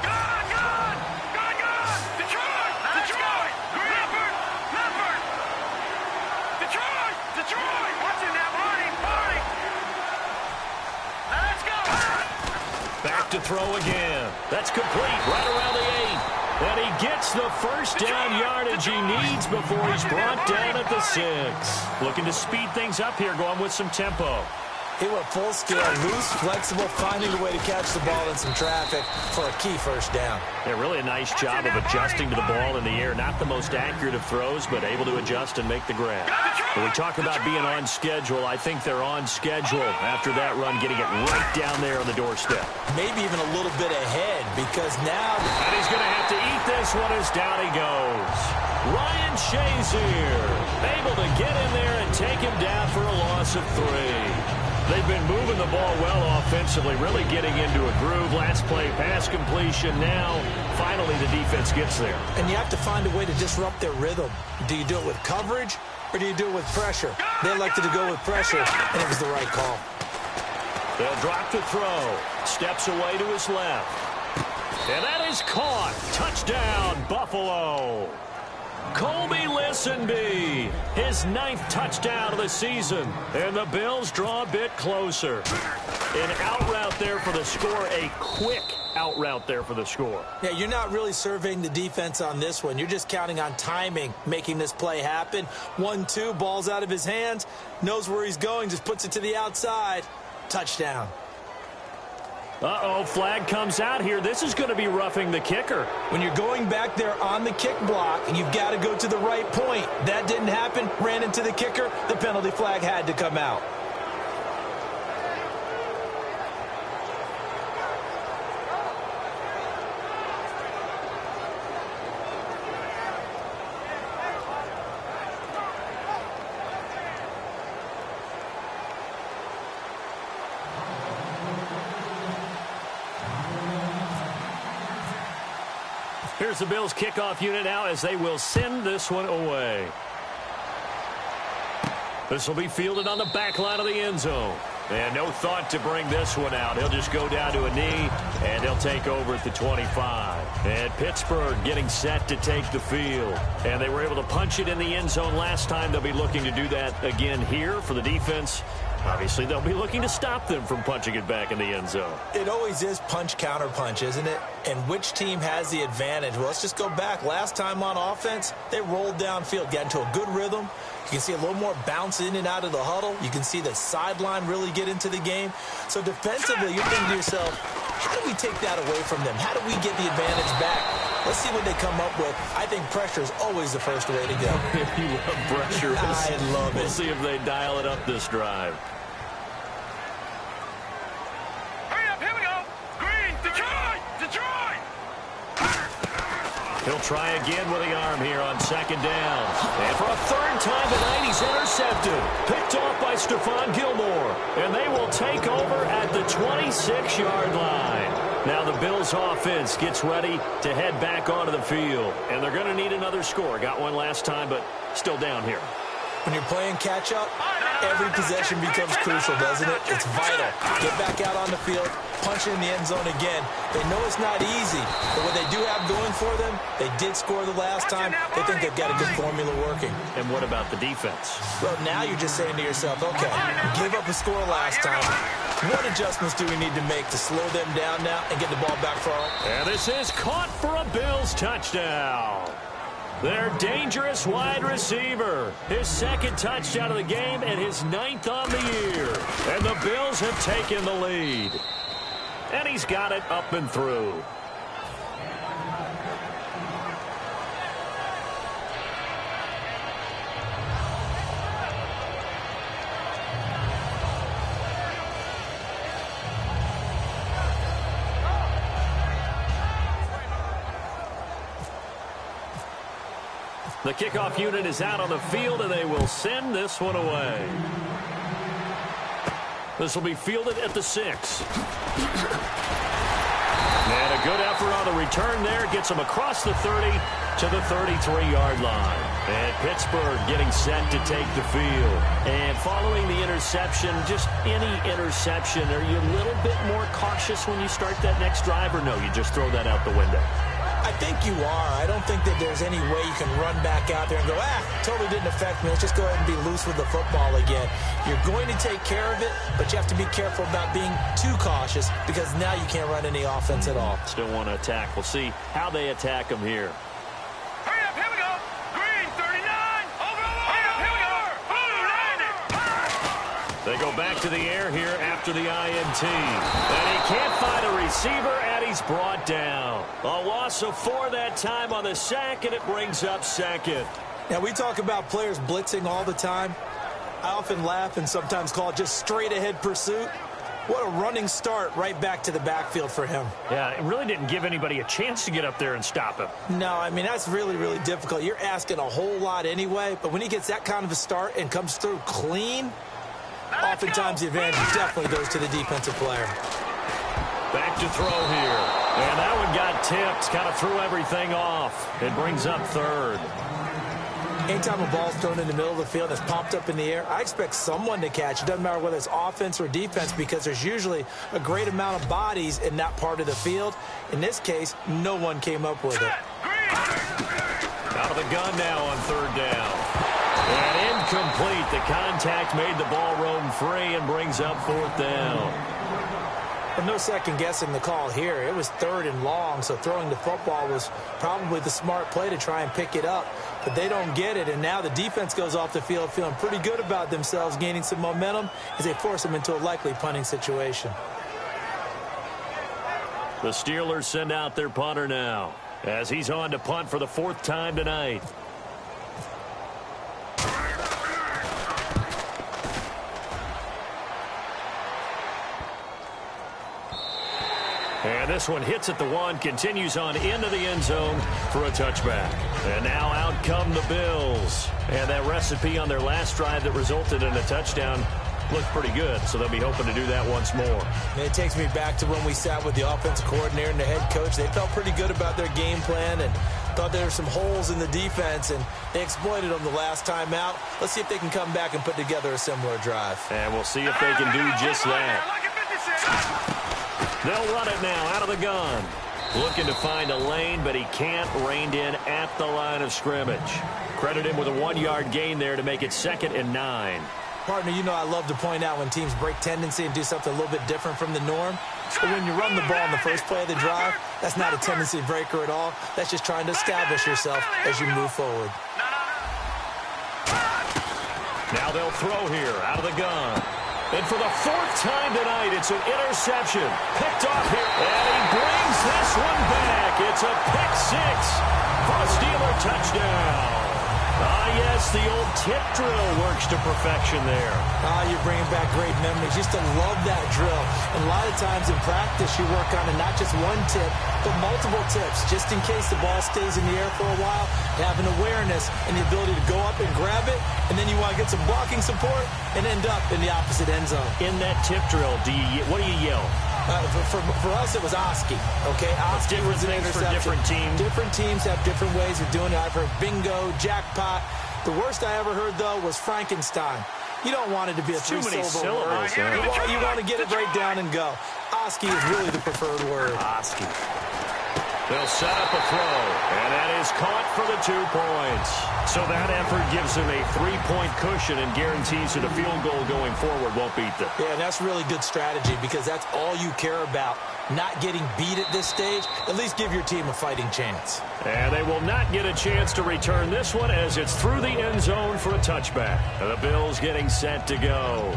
E: Good! Detroit! Watching that, Marty! Let's go!
C: Back to throw again. That's complete right around the 8. And he gets the first down yardage he needs before he's brought down at the 6. Looking to speed things up here, going with some tempo.
D: He went full scale, loose, flexible, finding a way to catch the ball in some traffic for a key first down.
C: Yeah, really a nice job of adjusting to the ball in the air. Not the most accurate of throws, but able to adjust and make the grab. When we talk about being on schedule, I think they're on schedule after that run, getting it right down there on the doorstep.
D: Maybe even a little bit ahead, because now...
C: And he's going to have to eat this one as down he goes. Ryan Shazier able to get in there and take him down for a loss of 3. They've been moving the ball well offensively, really getting into a groove. Last play, pass completion. Now, finally, the defense gets there.
D: And you have to find a way to disrupt their rhythm. Do you do it with coverage, or do you do it with pressure? They elected to go with pressure, and it was the right call.
C: They'll drop to throw. Steps away to his left. And that is caught. Touchdown, Buffalo. Colby Listenby, his 9th touchdown of the season. And the Bills draw a bit closer. An out route there for the score, a quick out route there for the score.
D: Yeah, you're not really surveying the defense on this one. You're just counting on timing, making this play happen. 1-2, ball's out of his hands, knows where he's going, just puts it to the outside. Touchdown.
C: Uh-oh, flag comes out here. This is going to be roughing the kicker.
D: When you're going back there on the kick block, and you've got to go to the right point. That didn't happen, ran into the kicker. The penalty flag had to come out.
C: Here's the Bills kickoff unit now as they will send this one away. This will be fielded on the back line of the end zone. And no thought to bring this one out. He'll just go down to a knee, and he'll take over at the 25. And Pittsburgh getting set to take the field. And they were able to punch it in the end zone last time. They'll be looking to do that again here for the defense. Obviously, they'll be looking to stop them from punching it back in the end zone.
D: It always is punch-counter-punch, isn't it? And which team has the advantage? Well, let's just go back. Last time on offense, they rolled downfield, got into a good rhythm. You can see a little more bounce in and out of the huddle. You can see the sideline really get into the game. So defensively, you're thinking to yourself, how do we take that away from them? How do we get the advantage back? Let's see what they come up with. I think pressure is always the first way to go.
C: You love pressure.
D: I love it.
C: We'll see if they dial it up this drive.
E: Hurry up, here we go. Green, Detroit, Detroit.
C: He'll try again with the arm here on second down. And for a third time tonight, he's intercepted. Picked off by Stephon Gilmore. And they will take over at the 26-yard line. Now the Bills offense gets ready to head back onto the field. And they're going to need another score. Got one last time, but still down here.
D: When you're playing catch-up, every possession becomes crucial, doesn't it? It's vital. Get back out on the field, punch it in the end zone again. They know it's not easy, but what they do have going for them, they did score the last time. They think they've got a good formula working.
C: And what about the defense?
D: Well, now you're just saying to yourself, okay, give up a score last time. What adjustments do we need to make to slow them down now and get the ball back for all?
C: And this is caught for a Bills touchdown. Their dangerous wide receiver. His second touchdown of the game and his 9th on the year. And the Bills have taken the lead. And he's got it up and through. The kickoff unit is out on the field, and they will send this one away. This will be fielded at the 6. And a good effort on the return there. Gets them across the 30 to the 33-yard line. And Pittsburgh getting set to take the field. And following the interception, just any interception, are you a little bit more cautious when you start that next drive, or no, you just throw that out the window?
D: I think you are. I don't think that there's any way you can run back out there and go, totally didn't affect me. Let's just go ahead and be loose with the football again. You're going to take care of it, but you have to be careful about being too cautious because now you can't run any offense at all.
C: Still want to attack. We'll see how they attack them here.
E: Hurry up, here we go. Green, 39. Over. Hurry up, here we go. Blue, 90.
C: They go back to the air here after the INT. And he can't find a receiver, and he's brought down. A loss of 4 that time on the sack, and it brings up second.
D: Now, we talk about players blitzing all the time. I often laugh and sometimes call it just straight-ahead pursuit. What a running start right back to the backfield for him.
C: Yeah, it really didn't give anybody a chance to get up there and stop him.
D: No, I mean, that's really, really difficult. You're asking a whole lot anyway, but when he gets that kind of a start and comes through clean, oftentimes the advantage definitely goes to the defensive player.
C: Back to throw here. And that one got tipped. Kind of threw everything off. It brings up third.
D: Anytime a ball's thrown in the middle of the field and it's popped up in the air, I expect someone to catch. It doesn't matter whether it's offense or defense because there's usually a great amount of bodies in that part of the field. In this case, no one came up with it.
C: Out of the gun now on third down. And incomplete. The contact made the ball roam free and brings up fourth down.
D: But no second guessing the call here. It was 3rd and long, so throwing the football was probably the smart play to try and pick it up. But they don't get it, and now the defense goes off the field feeling pretty good about themselves, gaining some momentum as they force them into a likely punting situation.
C: The Steelers send out their punter now as he's on to punt for the 4th time tonight. And this one hits at the 1, continues on into the end zone for a touchback. And now out come the Bills. And that recipe on their last drive that resulted in a touchdown looked pretty good, so they'll be hoping to do that once more.
D: And it takes me back to when we sat with the offensive coordinator and the head coach. They felt pretty good about their game plan and thought there were some holes in the defense, and they exploited them the last time out. Let's see if they can come back and put together a similar drive.
C: And we'll see if they can do just that. They'll run it now out of the gun. Looking to find a lane, but he can't. Reined in at the line of scrimmage. Credit him with a 1-yard gain there to make it 2nd and 9.
D: Partner, you know I love to point out when teams break tendency and do something a little bit different from the norm. But when you run the ball in the first play of the drive, that's not a tendency breaker at all. That's just trying to establish yourself as you move forward.
C: Now they'll throw here out of the gun. And for the 4th time tonight, it's an interception. Picked off here. And he brings this one back. It's a pick 6 for a Steeler touchdown. Ah, yes, the old tip drill works to perfection there.
D: You're bringing back great memories. Used to love that drill. And a lot of times in practice, you work on it, not just one tip, but multiple tips, just in case the ball stays in the air for a while. Have an awareness and the ability to go up and grab it, and then you want to get some blocking support and end up in the opposite end zone.
C: In that tip drill, what do you yell?
D: For us, it was Oski. Okay, Oski was an interception.
C: For different teams.
D: Different teams have different ways of doing it. I've heard bingo, jackpot. The worst I ever heard, though, was Frankenstein. You don't want it to be a three-syllable word. You want to get it right down and go. Oski is really the preferred word.
C: Oski. They'll set up a throw, and that is caught for the 2 points. So that effort gives him a 3-point cushion and guarantees that a field goal going forward won't beat them.
D: Yeah, and that's really good strategy because that's all you care about. Not getting beat at this stage, at least give your team a fighting chance.
C: And they will not get a chance to return this one as it's through the end zone for a touchback. And the Bills getting set to go.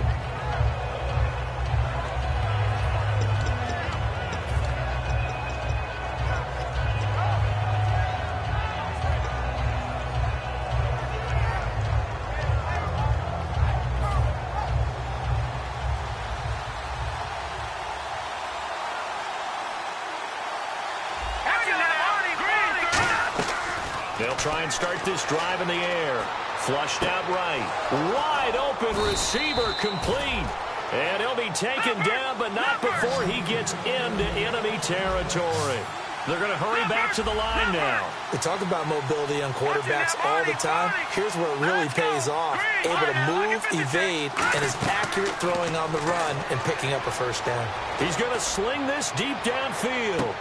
C: They'll try and start this drive in the air. Flushed out right. Wide open receiver complete. And he'll be taken down, but not before he gets into enemy territory. They're going to hurry back to the line now.
D: We talk about mobility on quarterbacks all the time. Here's where it really pays off. Able to move, evade, and is accurate throwing on the run and picking up a first down.
C: He's going to sling this deep downfield.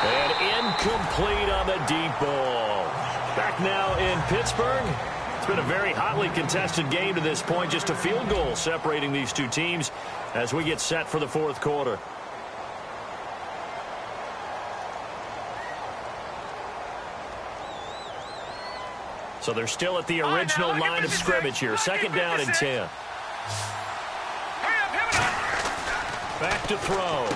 C: And incomplete on the deep ball. Back now in Pittsburgh. It's been a very hotly contested game to this point. Just a field goal separating these two teams as we get set for the 4th quarter. So they're still at the original line of scrimmage here. 2nd down and 10. Back to throw.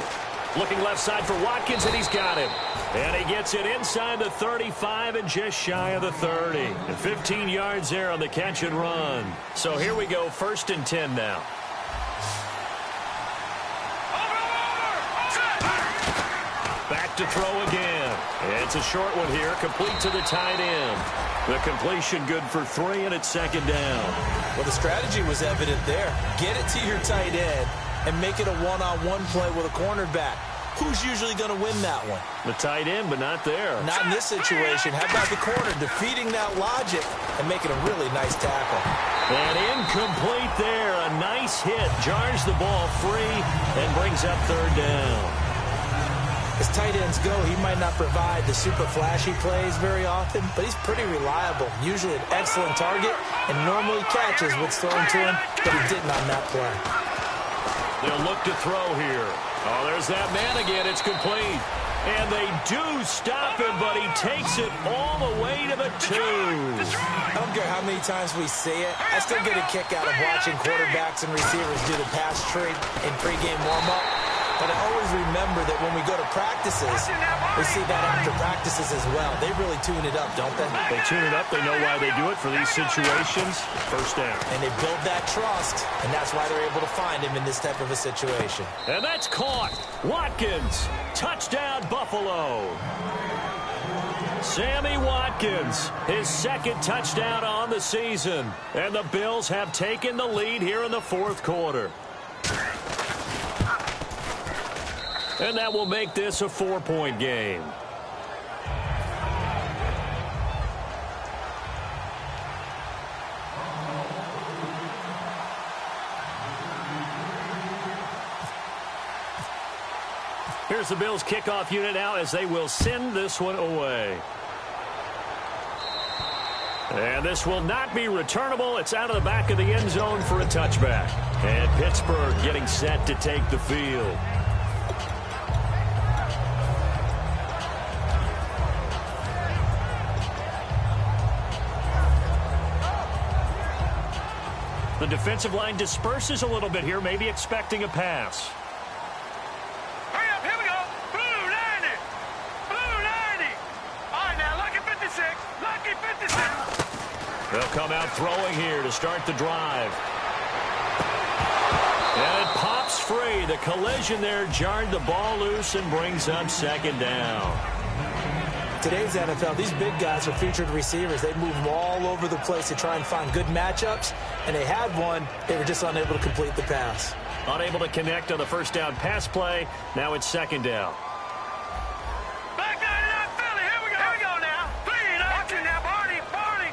C: Looking left side for Watkins, and he's got him. And he gets it inside the 35 and just shy of the 30. And 15 yards there on the catch and run. So here we go, 1st and 10 now. Back to throw again. It's a short one here, complete to the tight end. The completion good for 3, and it's 2nd down.
D: Well, the strategy was evident there. Get it to your tight end and make it a one-on-one play with a cornerback. Who's usually going to win that one?
C: The tight end, but not there.
D: Not in this situation. How about the corner defeating that logic and making a really nice tackle?
C: And incomplete there. A nice hit. Jars the ball free and brings up 3rd down.
D: As tight ends go, he might not provide the super flashy plays very often, but he's pretty reliable. Usually an excellent target and normally catches what's thrown to him, but he didn't on that play.
C: They'll look to throw here. Oh, there's that man again. It's complete. And they do stop him, but he takes it all the way to the 2.
D: I don't care how many times we see it. I still get a kick out of watching quarterbacks and receivers do the pass tree in pregame warm-up. But I always remember that when we go to practices, we see that after practices as well. They really tune it up, don't they?
C: They tune it up. They know why they do it for these situations. 1st down.
D: And they build that trust, and that's why they're able to find him in this type of a situation.
C: And that's caught. Watkins. Touchdown, Buffalo. Sammy Watkins, his second touchdown on the season. And the Bills have taken the lead here in the fourth quarter. And that will make this a 4-point game. Here's the Bills kickoff unit now as they will send this one away. And this will not be returnable. It's out of the back of the end zone for a touchback. And Pittsburgh getting set to take the field. The defensive line disperses a little bit here, maybe expecting a pass.
E: Hurry up, here we go. Blue 90. Blue 90. All right, now, lucky 56. Lucky 56.
C: They'll come out throwing here to start the drive. And it pops free. The collision there jarred the ball loose and brings up second down.
D: Today's NFL, these big guys are featured receivers. They move all over the place to try and find good matchups, and they had one. They were just unable to complete the pass.
C: Unable to connect on the first down pass play. Now it's second down.
E: Back 99 Philly, here we go. Here we go now. 3-9 now, Barney.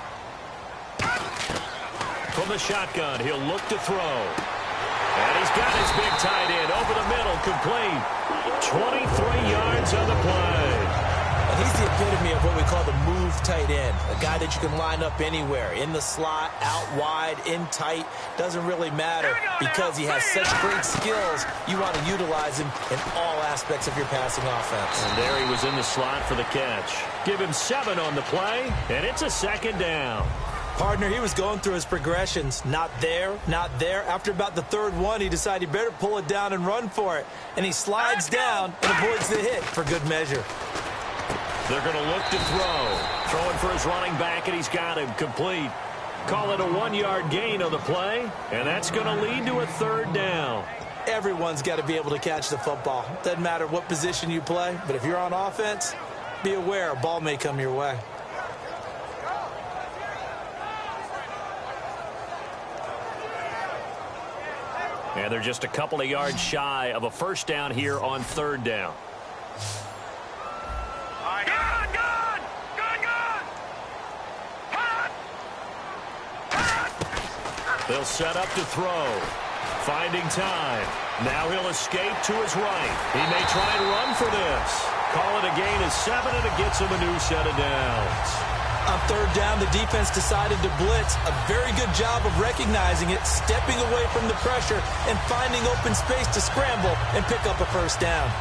C: From the shotgun, he'll look to throw. And he's got his big tight end over the middle, complete. 23 yards on the play.
D: And he's the epitome of what we call the move tight end, a guy that you can line up anywhere, in the slot, out wide, in tight, doesn't really matter because he has such great skills. You want to utilize him in all aspects of your passing offense.
C: And there he was in the slot for the catch. Give him 7 on the play, and it's a second down.
D: Partner, he was going through his progressions. Not there, not there. After about the third one, he decided he better pull it down and run for it. And he slides down and avoids the hit for good measure.
C: They're going to look to throw. Throwing for his running back, and he's got him complete. Call it a 1-yard gain on the play, and that's going to lead to a third down.
D: Everyone's got to be able to catch the football. Doesn't matter what position you play, but if you're on offense, be aware a ball may come your way.
C: And they're just a couple of yards shy of a first down here on third down. They'll set up to throw. Finding time. Now he'll escape to his right. He may try and run for this. Call it a gain of 7, and it gets him a new set of downs.
D: On third down, the defense decided to blitz. A very good job of recognizing it, stepping away from the pressure, and finding open space to scramble and pick up a first down.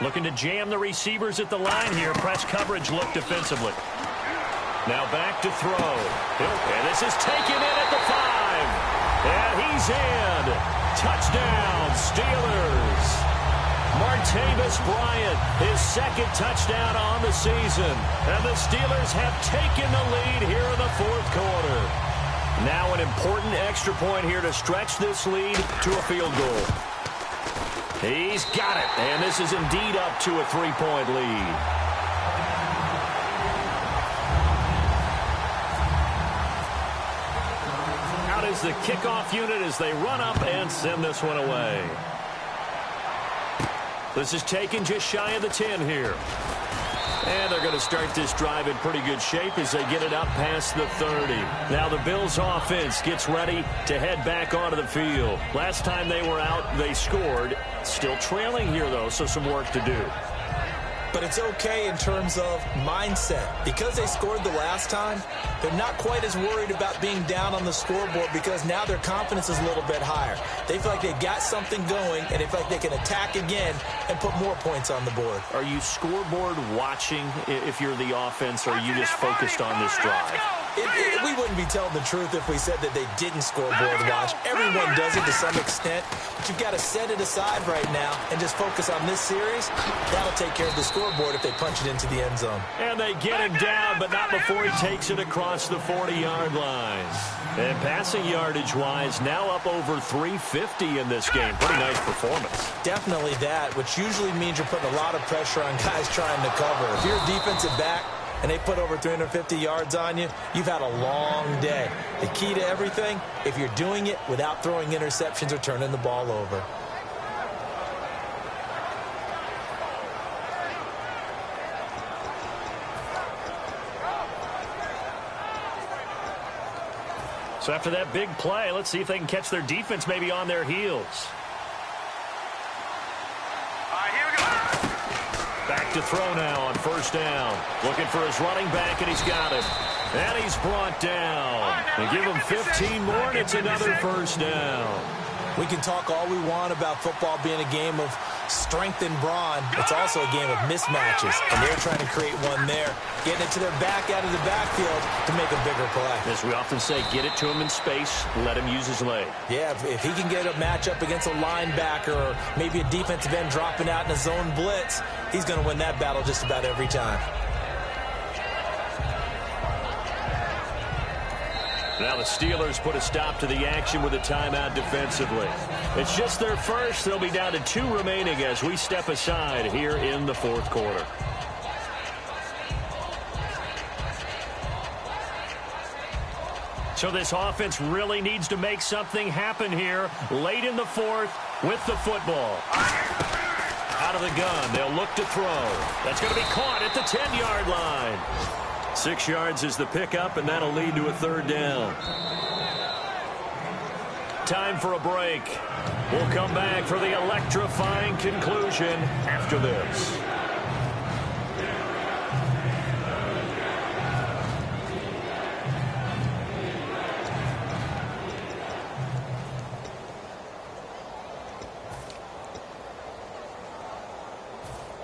C: Looking to jam the receivers at the line here. Press coverage look defensively. Now back to throw. And this is taken in at the 5. And he's in. Touchdown, Steelers. Martavis Bryant, his second touchdown on the season. And the Steelers have taken the lead here in the fourth quarter. Now an important extra point here to stretch this lead to a field goal. He's got it, and this is indeed up to a 3-point lead. Out is the kickoff unit as they run up and send this one away. This is taken just shy of the 10 here. And they're going to start this drive in pretty good shape as they get it up past the 30. Now the Bills offense gets ready to head back onto the field. Last time they were out, they scored. Still trailing here, though, so some work to do.
D: But it's okay in terms of mindset. Because they scored the last time, they're not quite as worried about being down on the scoreboard because now their confidence is a little bit higher. They feel like they've got something going, and they feel like they can attack again and put more points on the board.
C: Are you scoreboard watching if you're the offense, or are you just focused on this drive?
D: We wouldn't be telling the truth if we said that they didn't scoreboard watch. Everyone does it to some extent, but you've got to set it aside right now and just focus on this series. That'll take care of the scoreboard if they punch it into the end zone.
C: And they get him down, but not before he takes it across the 40-yard line. And passing yardage-wise, now up over 350 in this game. Pretty nice performance.
D: Definitely that, which usually means you're putting a lot of pressure on guys trying to cover. If you're a defensive back and they put over 350 yards on you, you've had a long day. The key to everything, if you're doing it without throwing interceptions or turning the ball over.
C: So after that big play, let's see if they can catch their defense maybe on their heels.
E: All right, here we go.
C: Back to throw now on first down. Looking for his running back, and he's got him. And he's brought down. They give him 15 more, and it's another first down.
D: We can talk all we want about football being a game of strength and brawn. It's also a game of mismatches, and they're trying to create one there, getting it to their back out of the backfield to make a bigger play.
C: As we often say, get it to him in space, let him use his leg.
D: Yeah, if he can get a matchup against a linebacker or maybe a defensive end dropping out in a zone blitz, he's going to win that battle just about every time.
C: Now the Steelers put a stop to the action with a timeout defensively. It's just their first. They'll be down to 2 remaining as we step aside here in the fourth quarter. So this offense really needs to make something happen here late in the fourth with the football. Out of the gun, they'll look to throw. That's going to be caught at the 10-yard line. 6 yards is the pickup, and that'll lead to a third down. Time for a break. We'll come back for the electrifying conclusion after this.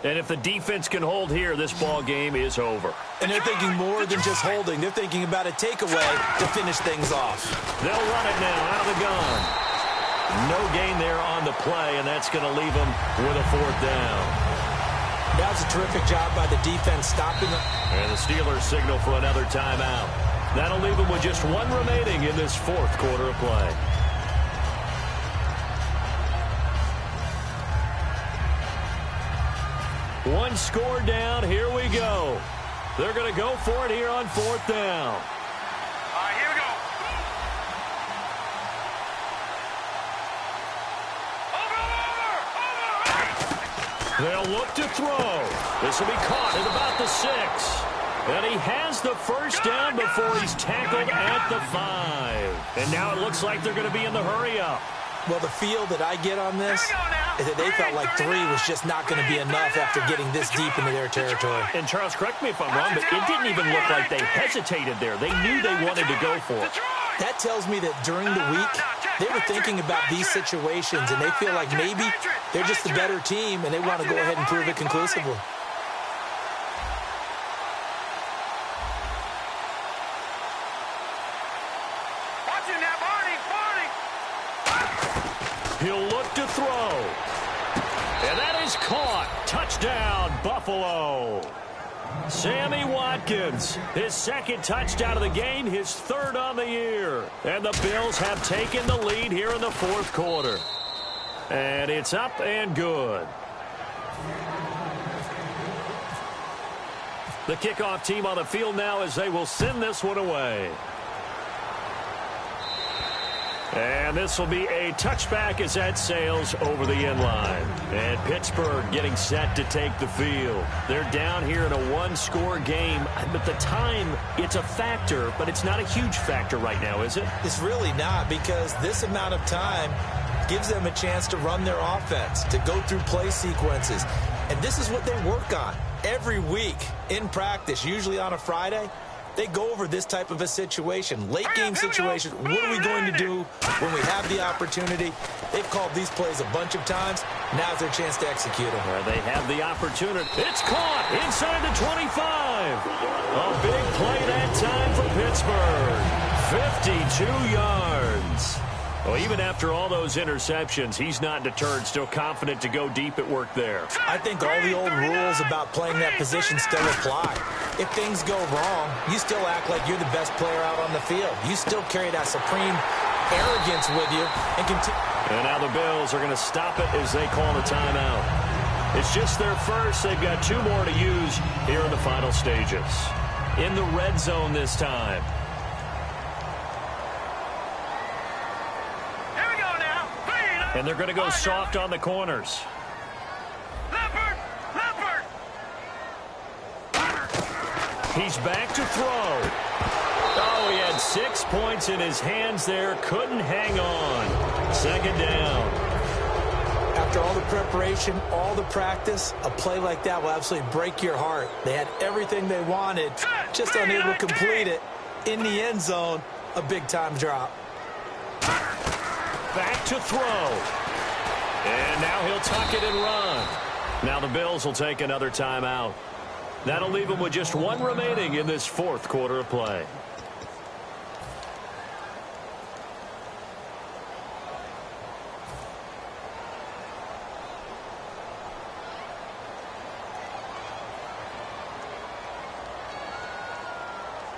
C: And if the defense can hold here, this ball game is over.
D: And they're thinking more than just holding. They're thinking about a takeaway to finish things off.
C: They'll run it now out of the gun. No gain there on the play, and that's going to leave them with a fourth down.
D: That was a terrific job by the defense stopping them.
C: And the Steelers signal for another timeout. That'll leave them with just 1 remaining in this fourth quarter of play. One score down. Here we go. They're going to go for it here on fourth down.
E: All right, here we go. Over.
C: They'll look to throw. This will be caught at about the 6. And he has the first down before he's tackled at the 5. And now it looks like they're going to be in the hurry-up.
D: Well, the feel that I get on this is that they felt like 3 was just not going to be enough after getting this deep into their territory.
C: And Charles, correct me if I'm wrong, but it didn't even look like they hesitated there. They knew they wanted to go for it.
D: That tells me that during the week, they were thinking about these situations, and they feel like maybe they're just the better team, and they want to go ahead and prove it conclusively.
E: Watching that, Barney.
C: He'll look to throw. And that is caught. Touchdown, Buffalo. Sammy Watkins, his 2nd touchdown of the game, his 3rd on the year. And the Bills have taken the lead here in the fourth quarter. And it's up and good. The kickoff team on the field now as they will send this one away. And this will be a touchback as that sails over the end line. And Pittsburgh getting set to take the field. They're down here in a 1-score game. But the time, it's a factor, but it's not a huge factor right now, is it?
D: It's really not, because this amount of time gives them a chance to run their offense, to go through play sequences. And this is what they work on every week in practice, usually on a Friday. they go over this type of a situation, late-game situation. What are we going to do when we have the opportunity? They've called these plays a bunch of times. Now's their chance to execute them.
C: Where they have the opportunity. It's caught inside the 25. A big play that time for Pittsburgh. 52 yards. Well, even after all those interceptions, he's not deterred, still confident to go deep at work there.
D: I think all the old rules about playing that position still apply. If things go wrong, you still act like you're the best player out on the field. You still carry that supreme arrogance with you and continue.
C: And now the Bills are going to stop it as they call the timeout. It's just their first. They've got 2 more to use here in the final stages. In the red zone this time. And they're going to go soft on the corners.
E: Leopard!
C: He's back to throw. Oh, he had 6 points in his hands there. Couldn't hang on. 2nd down.
D: After all the preparation, all the practice, a play like that will absolutely break your heart. They had everything they wanted, just unable to complete it. In the end zone, a big-time drop.
C: Back to throw. And now he'll tuck it and run. Now the Bills will take another timeout. That'll leave them with just 1 remaining in this 4th quarter of play.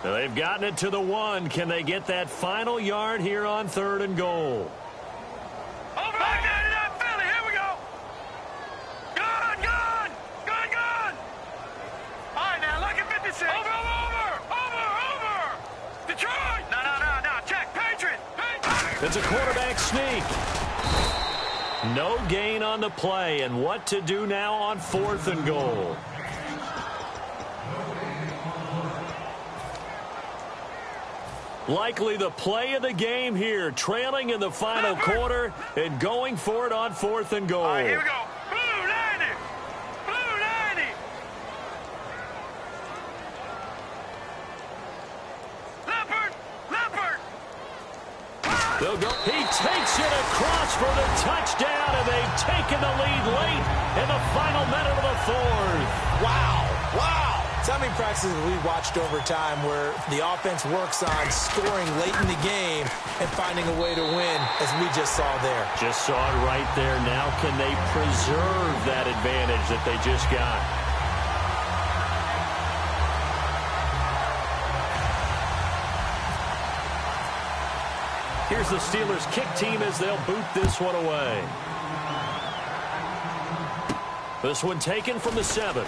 C: Now they've gotten it to the 1. Can they get that final yard here on 3rd and goal? It's a quarterback sneak. No gain on the play, and what to do now on 4th and goal. Likely the play of the game here, trailing in the final quarter and going for it on 4th and goal.
E: All right, here we go. Blue 90. Blue 90. Leopard.
C: They'll go. He takes it across for the touchdown, and they've taken the lead late in the final minute of the 4th.
D: Wow. So many practices we watched over time where the offense works on scoring late in the game and finding a way to win, as we just saw there.
C: Just saw it right there. Now can they preserve that advantage that they just got? Here's the Steelers kick team as they'll boot this one away. This one taken from the 7.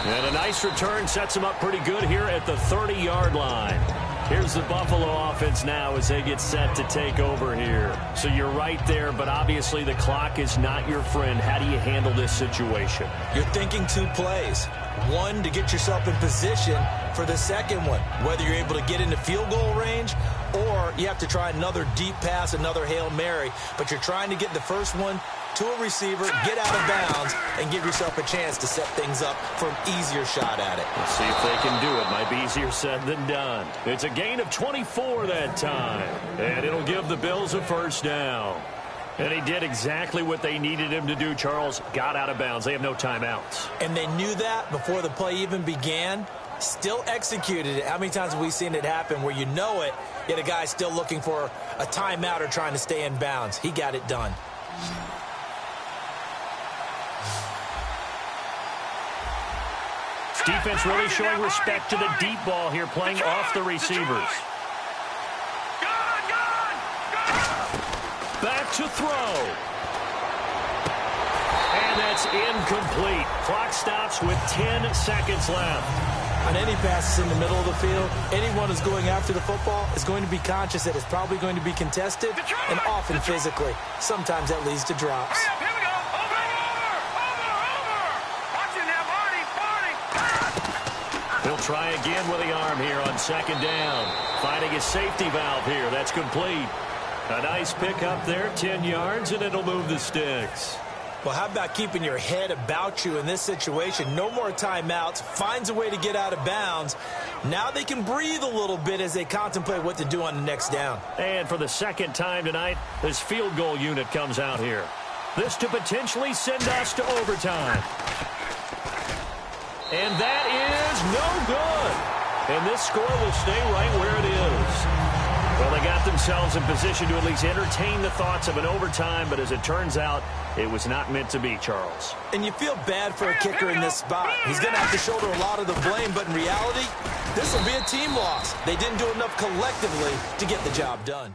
C: And a nice return sets them up pretty good here at the 30-yard line. Here's the Buffalo offense now as they get set to take over here. So you're right there, but obviously the clock is not your friend. How do you handle this situation?
D: You're thinking 2 plays. 1 to get yourself in position for the second one, whether you're able to get into field goal range or you have to try another deep pass, another Hail Mary. But you're trying to get the first one to a receiver, get out of bounds, and give yourself a chance to set things up for an easier shot at it.
C: Let's see if they can do it. Might be easier said than done. It's a gain of 24 that time, and it'll give the Bills a 1st down. And he did exactly what they needed him to do, Charles. Got out of bounds. They have no timeouts.
D: And they knew that before the play even began. Still executed it. How many times have we seen it happen where you know it, yet a guy's still looking for a timeout or trying to stay in bounds? He got it done.
C: Defense really showing respect to the deep ball here, playing off the receivers. Back to throw. And that's incomplete. Clock stops with 10 seconds left.
D: On any passes in the middle of the field, anyone who's going after the football is going to be conscious that it's probably going to be contested and often physically. Sometimes that leads to drops.
E: Here we go. Over. Watching that body.
C: He'll try again with the arm here on 2nd down. Finding his safety valve here. That's complete. A nice pick up there, 10 yards, and it'll move the sticks.
D: Well, how about keeping your head about you in this situation? No more timeouts. Finds a way to get out of bounds. Now they can breathe a little bit as they contemplate what to do on the next down.
C: And for the second time tonight, this field goal unit comes out here. This to potentially send us to overtime. And that is no good. And this score will stay right where it is. Well, they got themselves in position to at least entertain the thoughts of an overtime, but as it turns out, it was not meant to be, Charles.
D: And you feel bad for a kicker in this spot. He's going to have to shoulder a lot of the blame, but in reality, this will be a team loss. They didn't do enough collectively to get the job done.